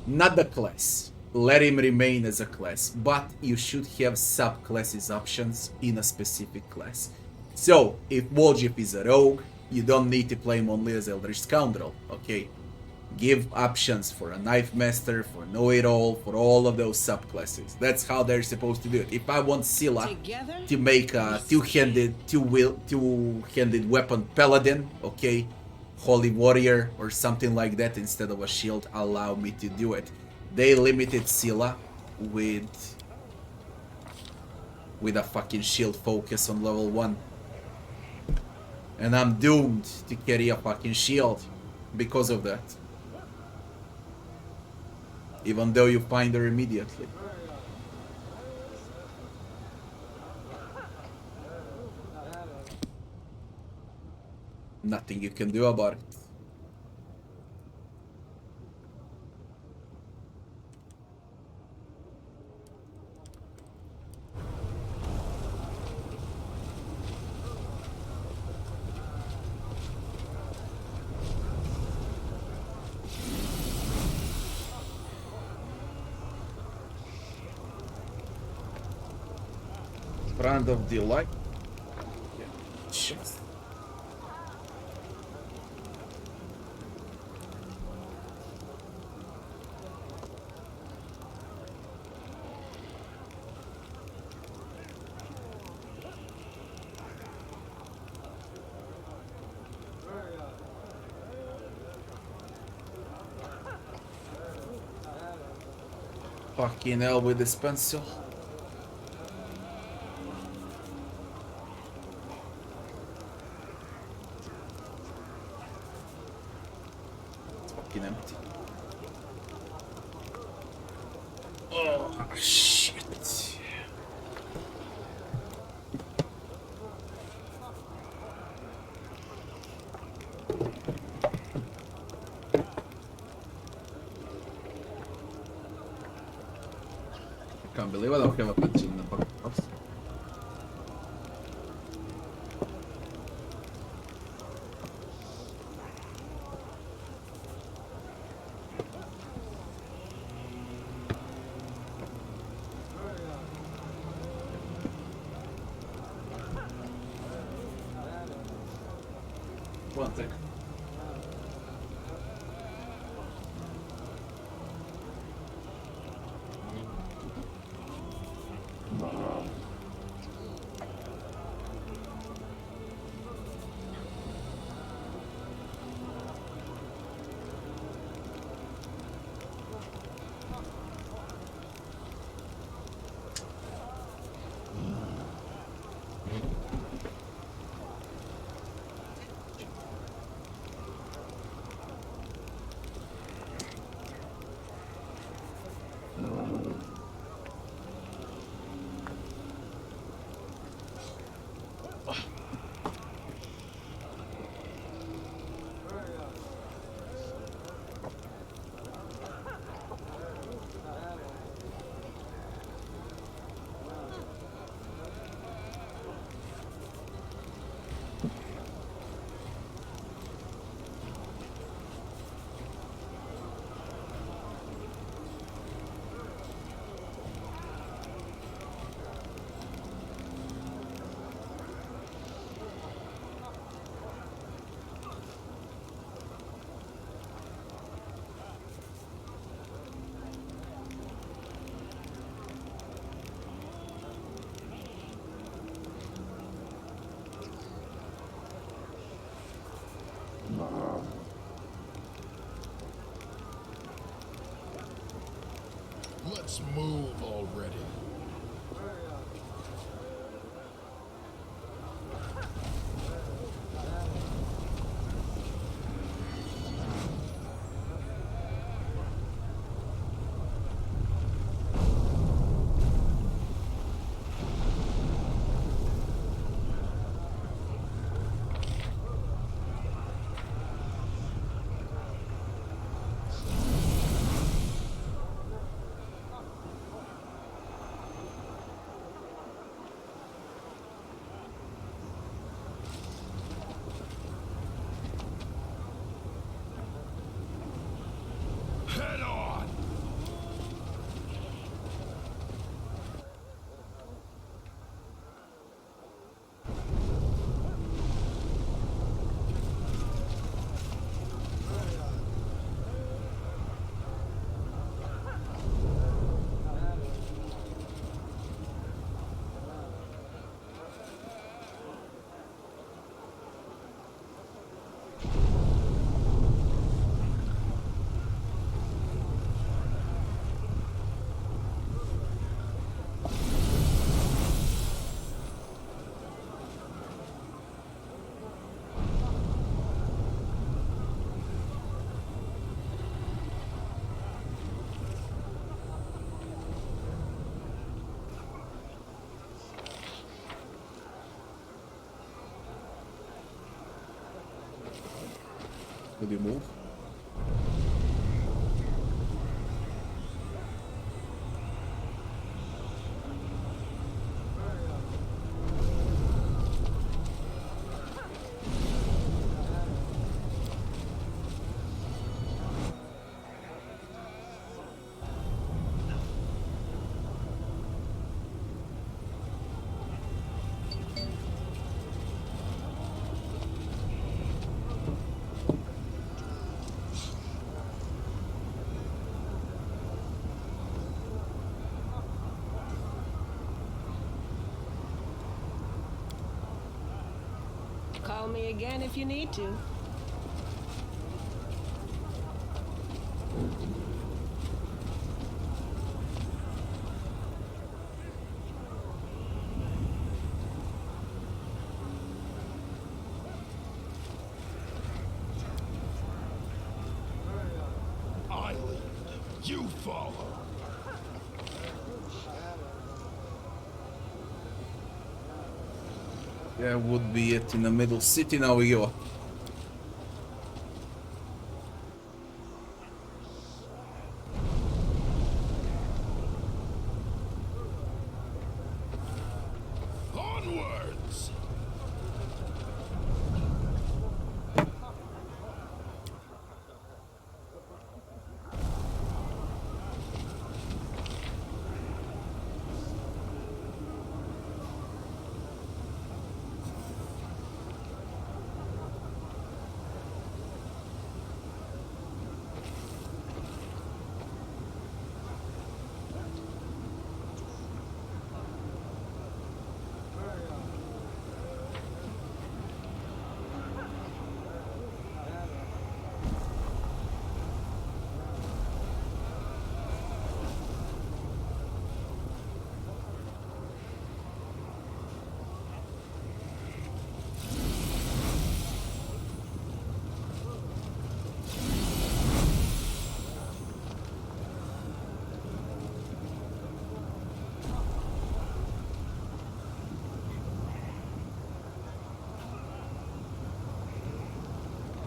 Speaker 1: Not the class. Let him remain as a class. But you should have subclasses options in a specific class. So, if Woljip is a rogue, you don't need to play him only as Eldritch Scoundrel. Okay. Give options for a Knife Master, for Know-It-All, for all of those subclasses. That's how they're supposed to do it. If I want Scylla to make a two-handed weapon Paladin, okay, Holy Warrior or something like that instead of a shield, allow me to do it. They limited Scylla with a fucking shield focus on level 1. And I'm doomed to carry a fucking shield because of that. Even though you find her immediately. Nothing you can do about it. Brand of Delight. Shit. Fucking hell with this pencil. It's fucking empty. Oh shit. Can't believe I don't have a pencil in the fucking house. One thing.
Speaker 3: Let's move already. Head on!
Speaker 1: Could you move?
Speaker 6: Call me again if you need to.
Speaker 3: I lead, you follow.
Speaker 1: That would be it in the middle city. Now we go.
Speaker 3: Onwards!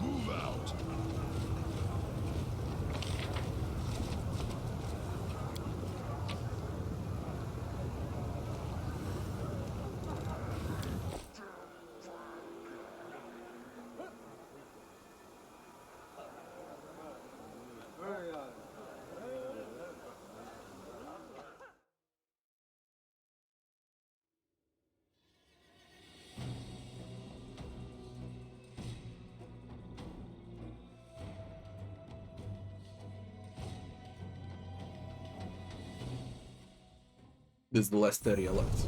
Speaker 3: Move out.
Speaker 1: This is the last area left.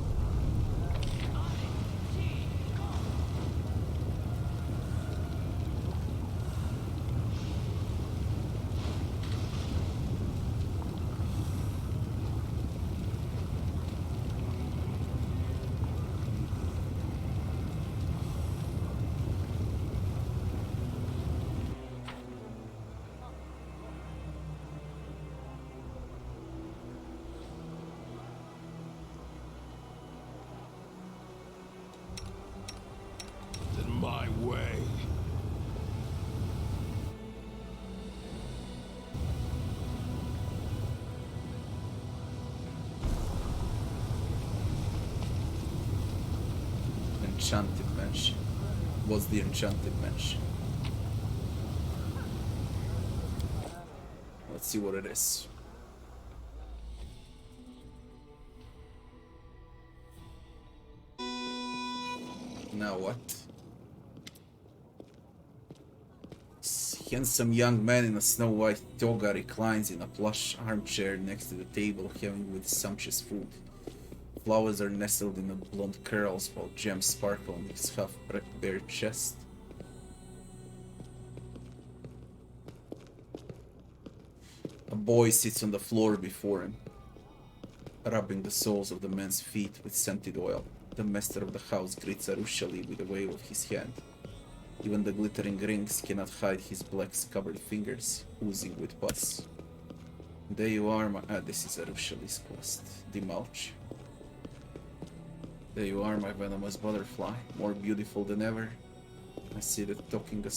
Speaker 3: In my way.
Speaker 1: Enchanted mansion. What's the enchanted mansion? Let's see what it is. Now what? Handsome young man in a snow-white toga reclines in a plush armchair next to the table, having with sumptuous food. Flowers are nestled in blonde curls, while gems sparkle on his half-bare chest. A boy sits on the floor before him, rubbing the soles of the man's feet with scented oil. The master of the house greets Arushali with a wave of his hand. Even the glittering rings cannot hide his black-covered fingers, oozing with pus. There you are, this is Arushali's quest. Dimouch. There you are, my venomous butterfly, more beautiful than ever. I see that taking a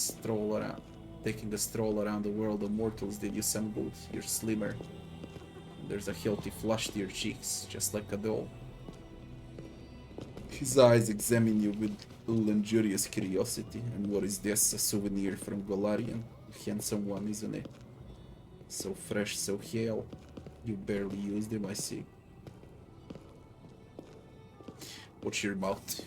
Speaker 1: stroll around the world of mortals did you some good. You're slimmer. There's a healthy flush to your cheeks, just like a doll. His eyes examine you with luxurious curiosity. And what is this? A souvenir from Golarion? A handsome one, isn't it? So fresh, so hale. You barely used him, I see. Watch your mouth.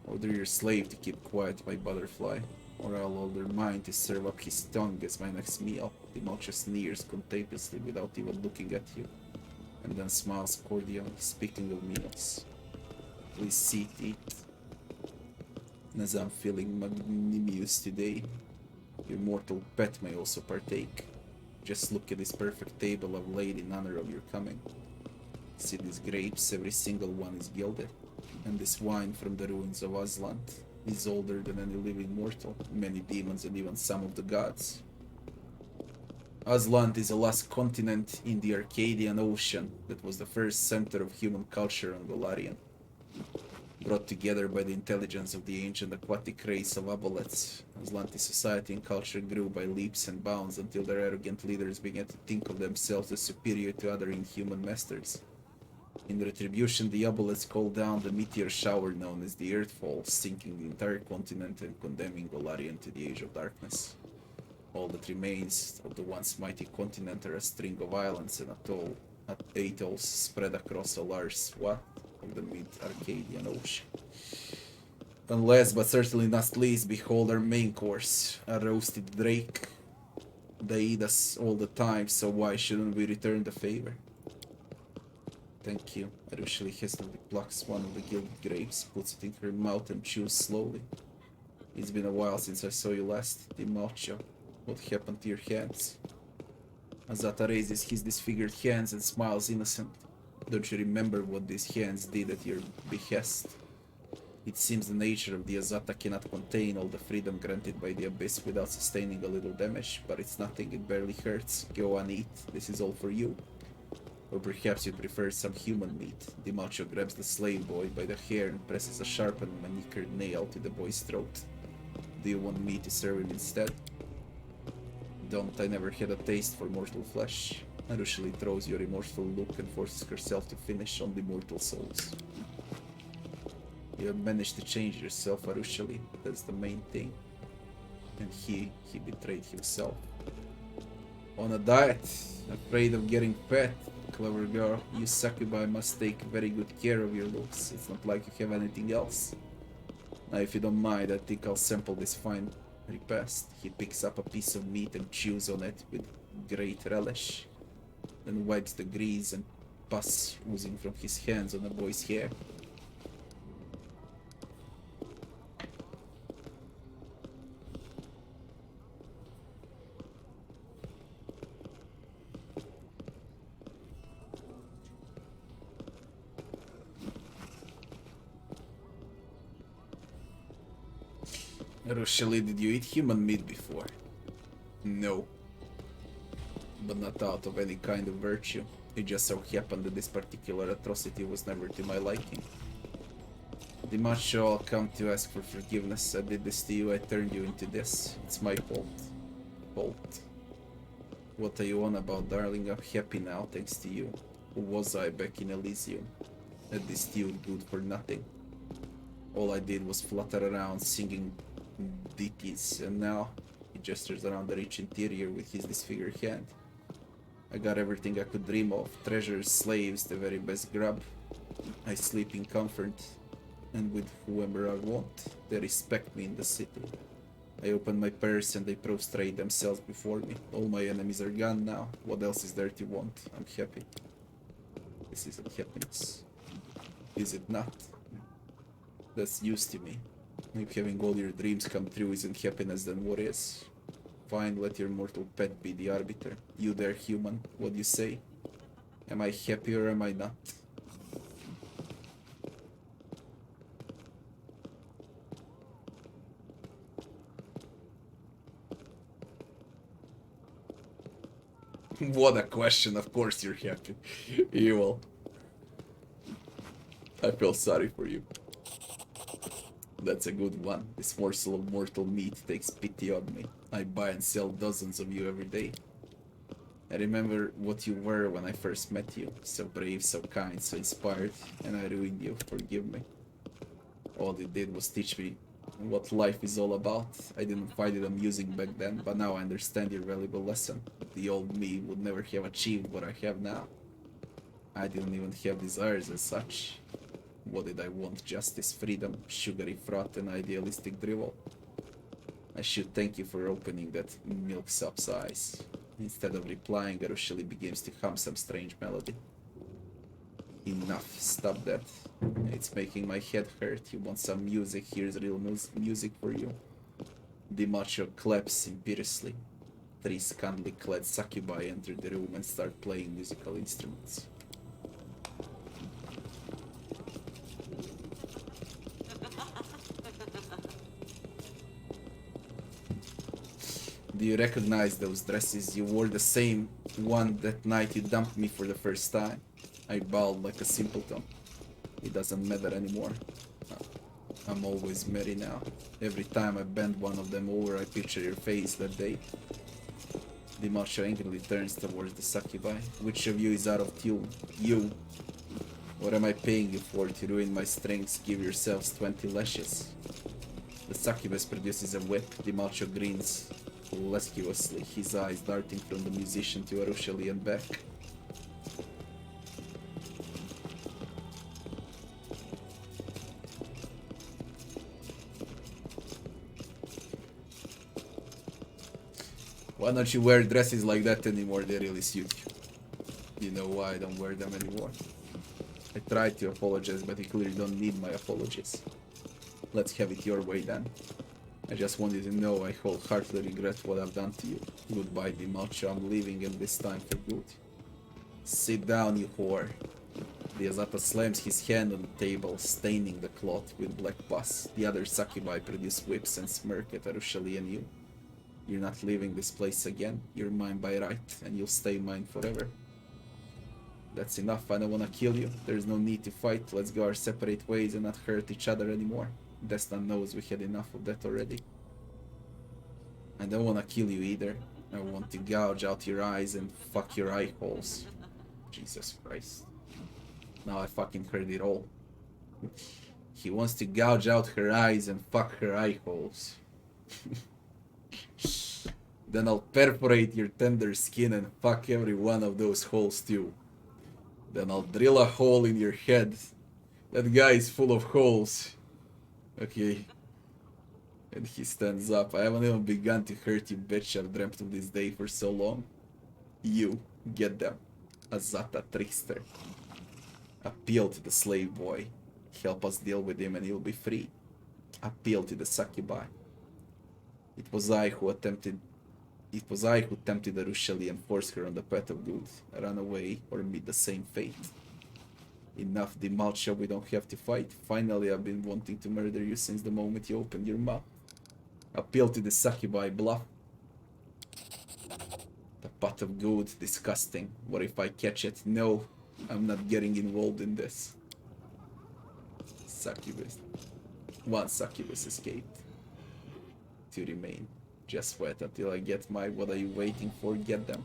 Speaker 1: Order your slave to keep quiet, my butterfly, or I'll order mine to serve up his tongue as my next meal. Dimouch sneers contemptuously without even looking at you, and then smiles cordially. Speaking of meals, please sit, eat. As I'm feeling magnanimous today, your mortal pet may also partake. Just look at this perfect table I've laid in honor of your coming. See these grapes, every single one is gilded. And this wine from the ruins of Aslan is older than any living mortal, many demons and even some of the gods. Aslan is a lost continent in the Arcadian Ocean that was the first center of human culture on Golarion. Brought together by the intelligence of the ancient aquatic race of aboleths, Aslantis society and culture grew by leaps and bounds until their arrogant leaders began to think of themselves as superior to other inhuman masters. In retribution, the aboleths called down the meteor shower known as the Earthfall, sinking the entire continent and condemning Golarion to the Age of Darkness. All that remains of the once mighty continent are a string of islands and atolls spread across a large swath of the mid-Arcadian Ocean. And last but certainly not least, behold our main course, a roasted drake. They eat us all the time, so why shouldn't we return the favor? Thank you. Arushali hastily plucks one of the gilded grapes, puts it in her mouth and chews slowly. It's been a while since I saw you last, Dimacho. What happened to your hands? Azata raises his disfigured hands and smiles innocent. Don't you remember what these hands did at your behest? It seems the nature of the Azata cannot contain all the freedom granted by the Abyss without sustaining a little damage, but it's nothing, it barely hurts. Go on, eat. This is all for you. Or perhaps you prefer some human meat. Dimacho grabs the slave boy by the hair and presses a sharpened manicured nail to the boy's throat. Do you want me to serve him instead? Don't, I never had a taste for mortal flesh. Arushali throws you a remorseful look and forces herself to finish on the mortal souls. You have managed to change yourself, Arushali. That's the main thing. And he betrayed himself. On a diet, afraid of getting fat. Clever girl, you succubi must take very good care of your looks. It's not like you have anything else. Now, if you don't mind, I think I'll sample this fine repast. He picks up a piece of meat and chews on it with great relish, then wipes the grease and pus oozing from his hands on the boy's hair. Rochelle, did you eat human meat before? No. But not out of any kind of virtue. It just so happened that this particular atrocity was never to my liking. Dimacho, I'll come to ask for forgiveness. I did this to you, I turned you into this. It's my fault. What are you on about, darling? I'm happy now, thanks to you. Who was I back in Elysium? A distilled good for nothing. All I did was flutter around singing ditties, and now he gestures around the rich interior with his disfigured hand. I got everything I could dream of, treasures, slaves, the very best grub. I sleep in comfort, and with whoever I want. They respect me in the city. I open my purse and they prostrate themselves before me. All my enemies are gone now. What else is there to want? I'm happy. This isn't happiness. Is it not? That's used to me. If having all your dreams come true isn't happiness, then what is? Fine, let your mortal pet be the arbiter. You there, human, what do you say? Am I happy or am I not? What a question, of course you're happy. Evil. I feel sorry for you. That's a good one. This morsel of mortal meat takes pity on me. I buy and sell dozens of you every day. I remember what you were when I first met you. So brave, so kind, so inspired, and I ruined you. Forgive me. All it did was teach me what life is all about. I didn't find it amusing back then, but now I understand your valuable lesson. The old me would never have achieved what I have now. I didn't even have desires as such. What did I want? Justice, freedom, sugary froth, and idealistic drivel. I should thank you for opening that milksop's eyes. Instead of replying, Arushali begins to hum some strange melody. Enough, stop that. It's making my head hurt. You want some music? Here's real music for you. DiMaggio claps imperiously. 3 scantily clad succubi enter the room and start playing musical instruments. Do you recognize those dresses? You wore the same one that night you dumped me for the first time. I bowed like a simpleton. It doesn't matter anymore. I'm always merry now. Every time I bend one of them over, I picture your face that day. DiMaggio angrily turns towards the succubi. Which of you is out of tune? You. What am I paying you for? To ruin my strengths? Give yourselves 20 lashes. The succubus produces a whip. DiMaggio grins lasciviously, his eyes darting from the musician to Arushali and back. Why don't you wear dresses like that anymore? They really suit you. You know why I don't wear them anymore? I tried to apologize, but you clearly don't need my apologies. Let's have it your way then. I just want you to know I wholeheartedly regret what I've done to you. Goodbye, DiMaggio. I'm leaving and this time for good. Sit down, you whore. Diazata slams his hand on the table, staining the cloth with black pus. The other succubi produce whips and smirk at Arushali and you. You're not leaving this place again. You're mine by right, and you'll stay mine forever. That's enough. I don't want to kill you. There's no need to fight. Let's go our separate ways and not hurt each other anymore. Destin knows we had enough of that already. I don't want to kill you either. I want to gouge out your eyes and fuck your eye holes. Jesus Christ. Now I fucking heard it all. He wants to gouge out her eyes and fuck her eye holes. Then I'll perforate your tender skin and fuck every one of those holes too. Then I'll drill a hole in your head. That guy is full of holes. Okay. And he stands up. I haven't even begun to hurt you, bitch. I've dreamt of this day for so long. You get them. Azata trickster. Appeal to the slave boy. Help us deal with him and he'll be free. Appeal to the succubi. It was I who tempted Arushali and forced her on the path of good. Run away or meet the same fate. Enough, DiMaggio, we don't have to fight. Finally, I've been wanting to murder you since the moment you opened your mouth. Appeal to the succubi, bluff. The pot of good, disgusting. What if I catch it? No, I'm not getting involved in this. Succubus. One succubus escaped. 2 remain. Just wait until I get my what are you waiting for? Get them.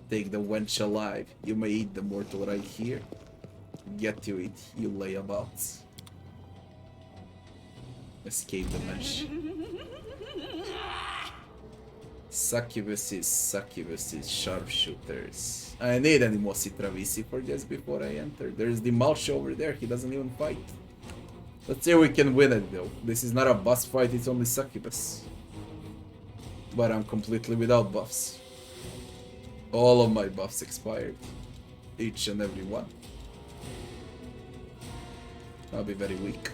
Speaker 1: Take the wench alive. You may eat the mortal right here. Get to it, you layabouts. Escape the mesh. Succubuses, sharpshooters. I need any Mossi Travisi for this before I enter. There's the Malch over there, he doesn't even fight. Let's see if we can win it though. This is not a boss fight, it's only succubus. But I'm completely without buffs. All of my buffs expired. Each and every one. I'll be very weak.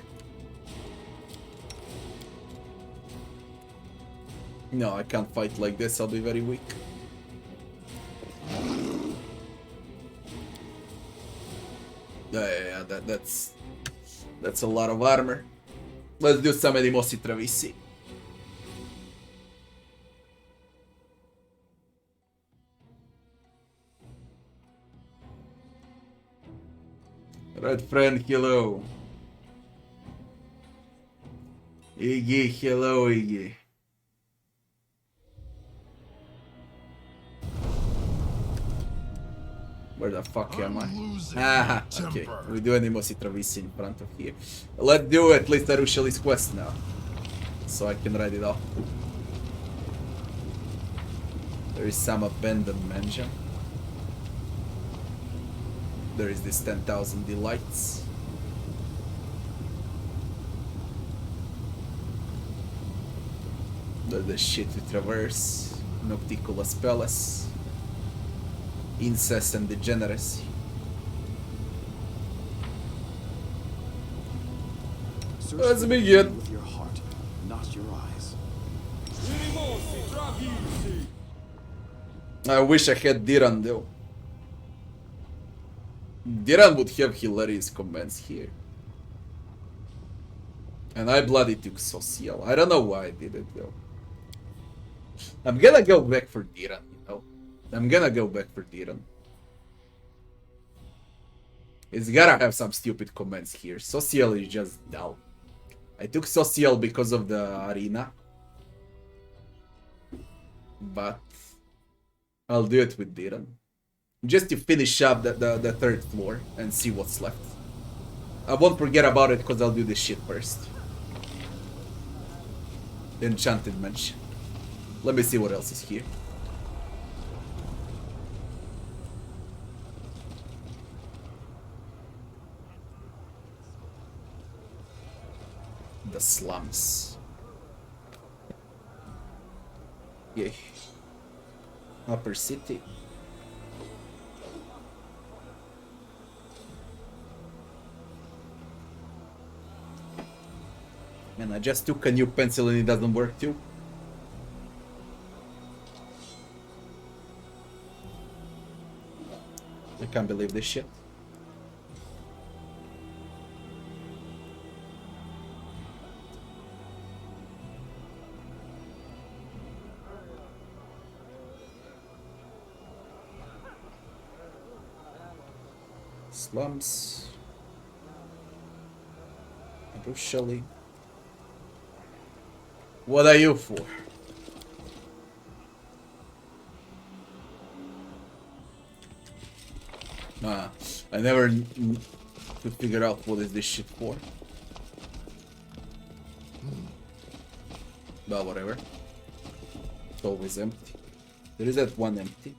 Speaker 1: No, I can't fight like this, I'll be very weak. Yeah, that's a lot of armor. Let's do some Mossi Travisi. Red friend, hello. Iggy, hello Iggy. Where the fuck am I? Ah, okay. We do Mossi Travisi in front of here. Let's do at least Arushali's quest now. So I can write it off. There is some abandoned mansion. There is this 10,000 delights. There's the shit to traverse. Nocticulus Palace. Incest and degeneracy. Let's
Speaker 5: will
Speaker 1: begin.
Speaker 5: be with your heart, not your eyes.
Speaker 1: I wish I had Diran though. Diran would have hilarious comments here. And I bloody took social. I don't know why I did it though. I'm gonna go back for Diran, you know. I'm gonna go back for Diran. It's gotta have some stupid comments here. Social is just dull. I took social because of the arena. But I'll do it with Diran. Just to finish up the third floor and see what's left. I won't forget about it because I'll do this shit first. The Enchanted Mansion. Let me see what else is here. The slums. Yeah. Upper City. Man, I just took a new pencil and it doesn't work too. I can't believe this shit. Slums. Bruce Shelley. What are you for? I never could figure out what is this shit for. But whatever. It's always empty. There is that one empty.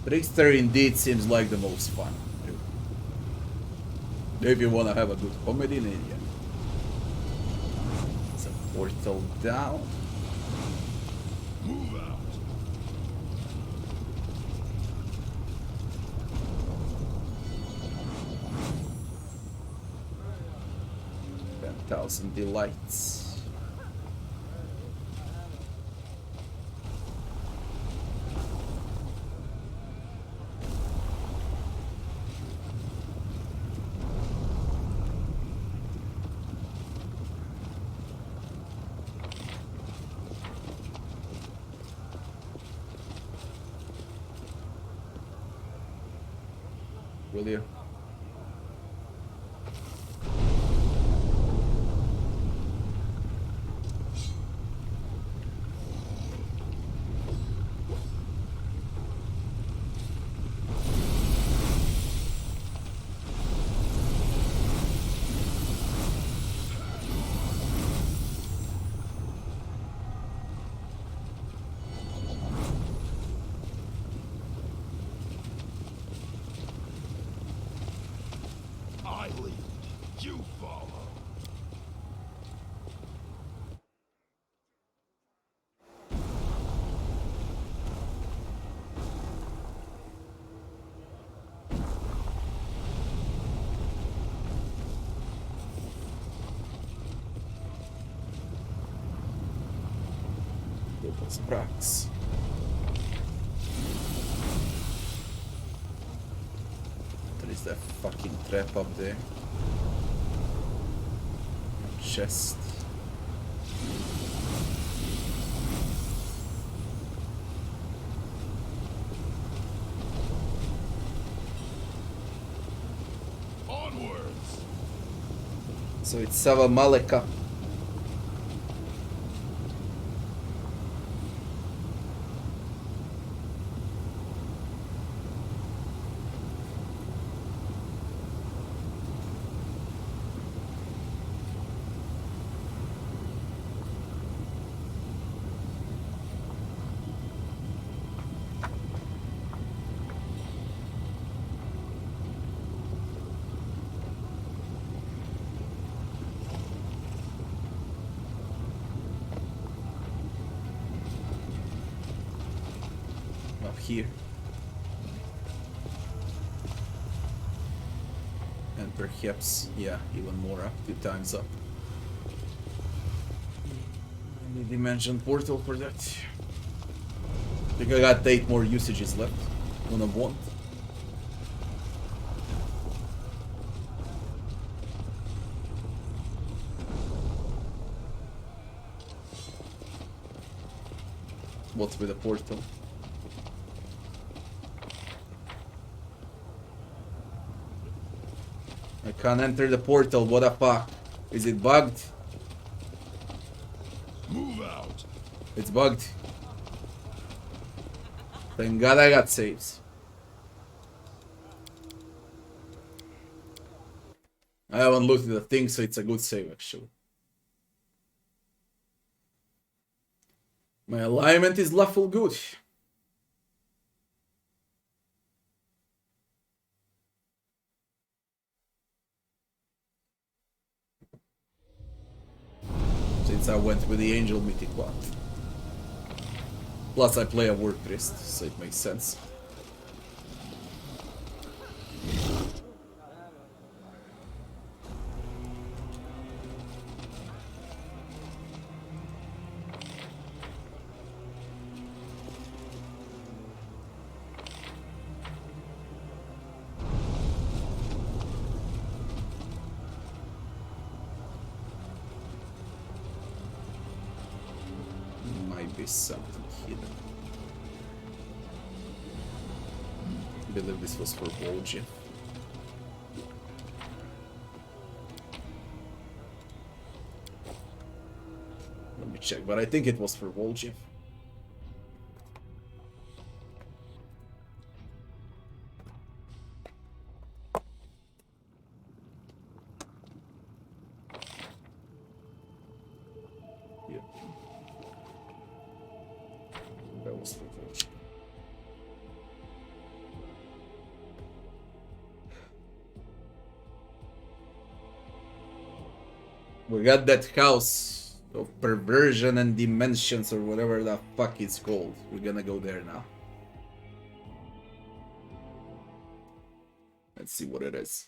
Speaker 1: Trickster indeed seems like the most fun. If you wanna have a good comedy, then yeah. It's a portal down.
Speaker 3: Move out.
Speaker 1: 10,000 delights. Will you?
Speaker 3: I lead, you follow.
Speaker 1: Those cracks. There is that fucking trap up there. Chest.
Speaker 3: Onwards.
Speaker 1: So it's Sava Maleka. Up here. And perhaps, yeah, even more up, 2 times up. I need dimension portal for that. I think I got 8 more usages left. One of one. What's with the portal? I can't enter the portal, what the fuck? Is it bugged?
Speaker 3: Move out.
Speaker 1: It's bugged. Thank God I got saves. I haven't looked at the thing, so it's a good save actually. My alignment is lawful good. Since I went with the Angel Mythic one. Plus I play a Word Priest, so it makes sense. Might be something hidden. I believe this was for Volgia. Let me check, but I think it was for Volgia. Yeah. That was for Volgia. We got that house of perversion and dimensions or whatever the fuck it's called. We're gonna go there now. Let's see what it is.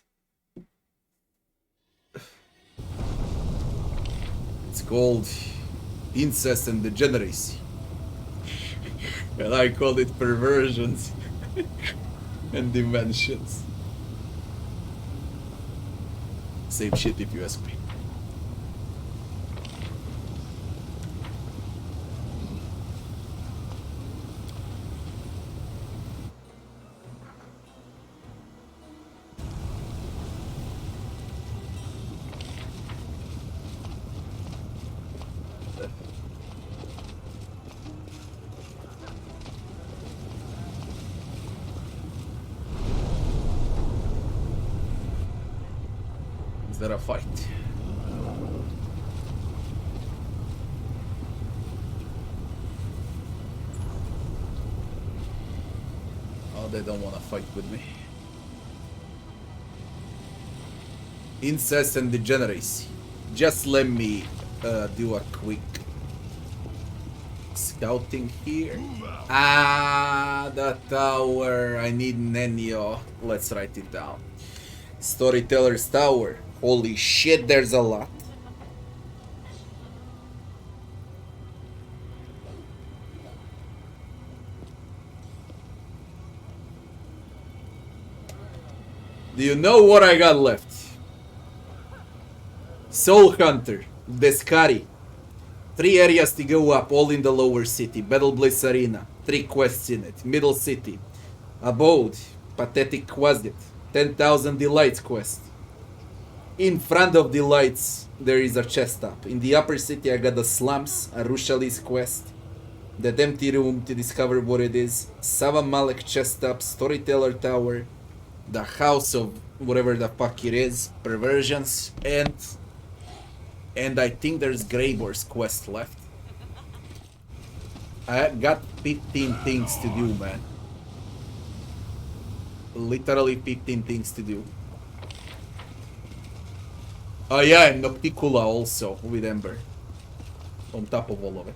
Speaker 1: It's called incest and degeneracy. And I called it perversions and dimensions. Same shit if you ask me. Is there a fight? Oh, they don't want to fight with me. Incest and degeneracy. Just let me do a quick scouting here. Ah, the tower. I need Nenio. Let's write it down. Storyteller's Tower. Holy shit, there's a lot. Do you know what I got left? Soul Hunter, Descari. 3 areas to go up, all in the lower city. Battle Bliss Arena, 3 quests in it. Middle city, Abode, Pathetic Quasit, 10,000 Delights quest. In front of Delights, there is a chest up. In the upper city, I got the Slums, a Rushalis quest. That empty room to discover what it is. Sava Malek chest up, Storyteller Tower. The house of whatever the fuck it is. Perversions. And I think there's Greyboar's quest left. I got 15 things to do, man. Literally 15 things to do. Oh yeah, and Nocticula also with Ember. On top of all of it.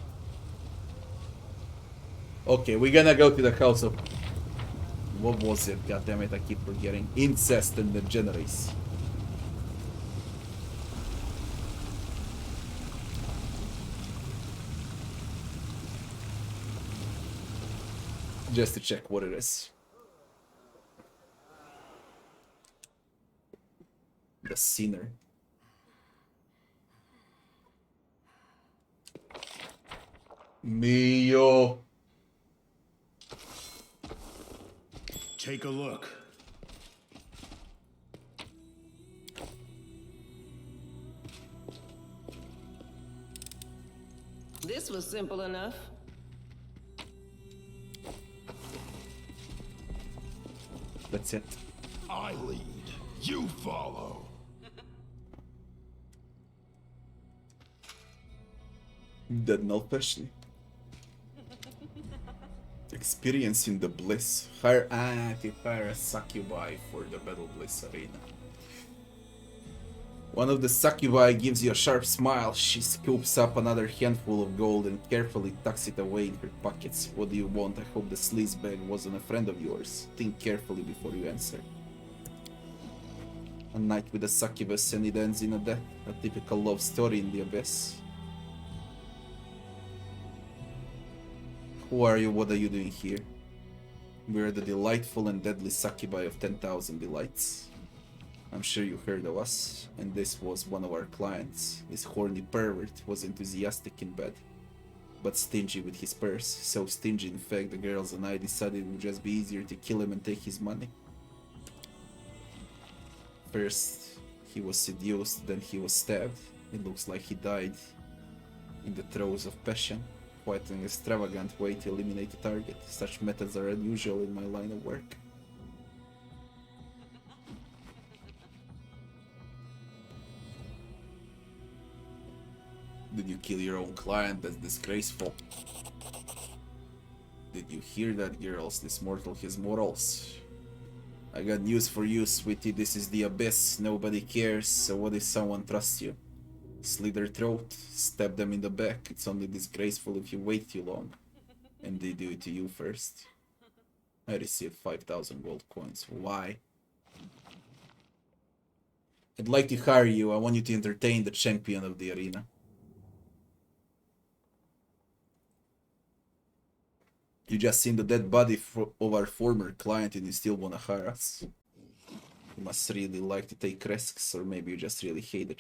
Speaker 1: Okay, we're gonna go to the house of... What was it? God damn it, I keep forgetting. Incest and the Generis. Just to check what it is. The Sinner. Mio.
Speaker 3: Take a look.
Speaker 6: This was simple enough.
Speaker 1: That's it.
Speaker 3: I lead. You follow.
Speaker 1: Dead Null Peshley. Experiencing the bliss. Hire to hire a succubi for the Battle Bliss arena. One of the succubi gives you a sharp smile. She scoops up another handful of gold and carefully tucks it away in her pockets. What do you want? I hope the sleazebag wasn't a friend of yours. Think carefully before you answer. A night with a succubus and it ends in a death. A typical love story in the abyss. Who are you? What are you doing here? We are the delightful and deadly succubi of 10,000 delights. I'm sure you heard of us, and this was one of our clients. This horny pervert was enthusiastic in bed, but stingy with his purse. So stingy, in fact, the girls and I decided it would just be easier to kill him and take his money. First, he was seduced, then he was stabbed. It looks like he died in the throes of passion. Quite an extravagant way to eliminate a target. Such methods are unusual in my line of work. Did you kill your own client? That's disgraceful. Did you hear that, girls? This mortal has morals. I got news for you, sweetie. This is the abyss. Nobody cares. So what if someone trusts you? Slit their throat, stab them in the back. It's only disgraceful if you wait too long. And they do it to you first. I received 5,000 gold coins. Why? I'd like to hire you. I want you to entertain the champion of the arena. You just seen the dead body of our former client and you still wanna hire us? You must really like to take risks, or maybe you just really hate the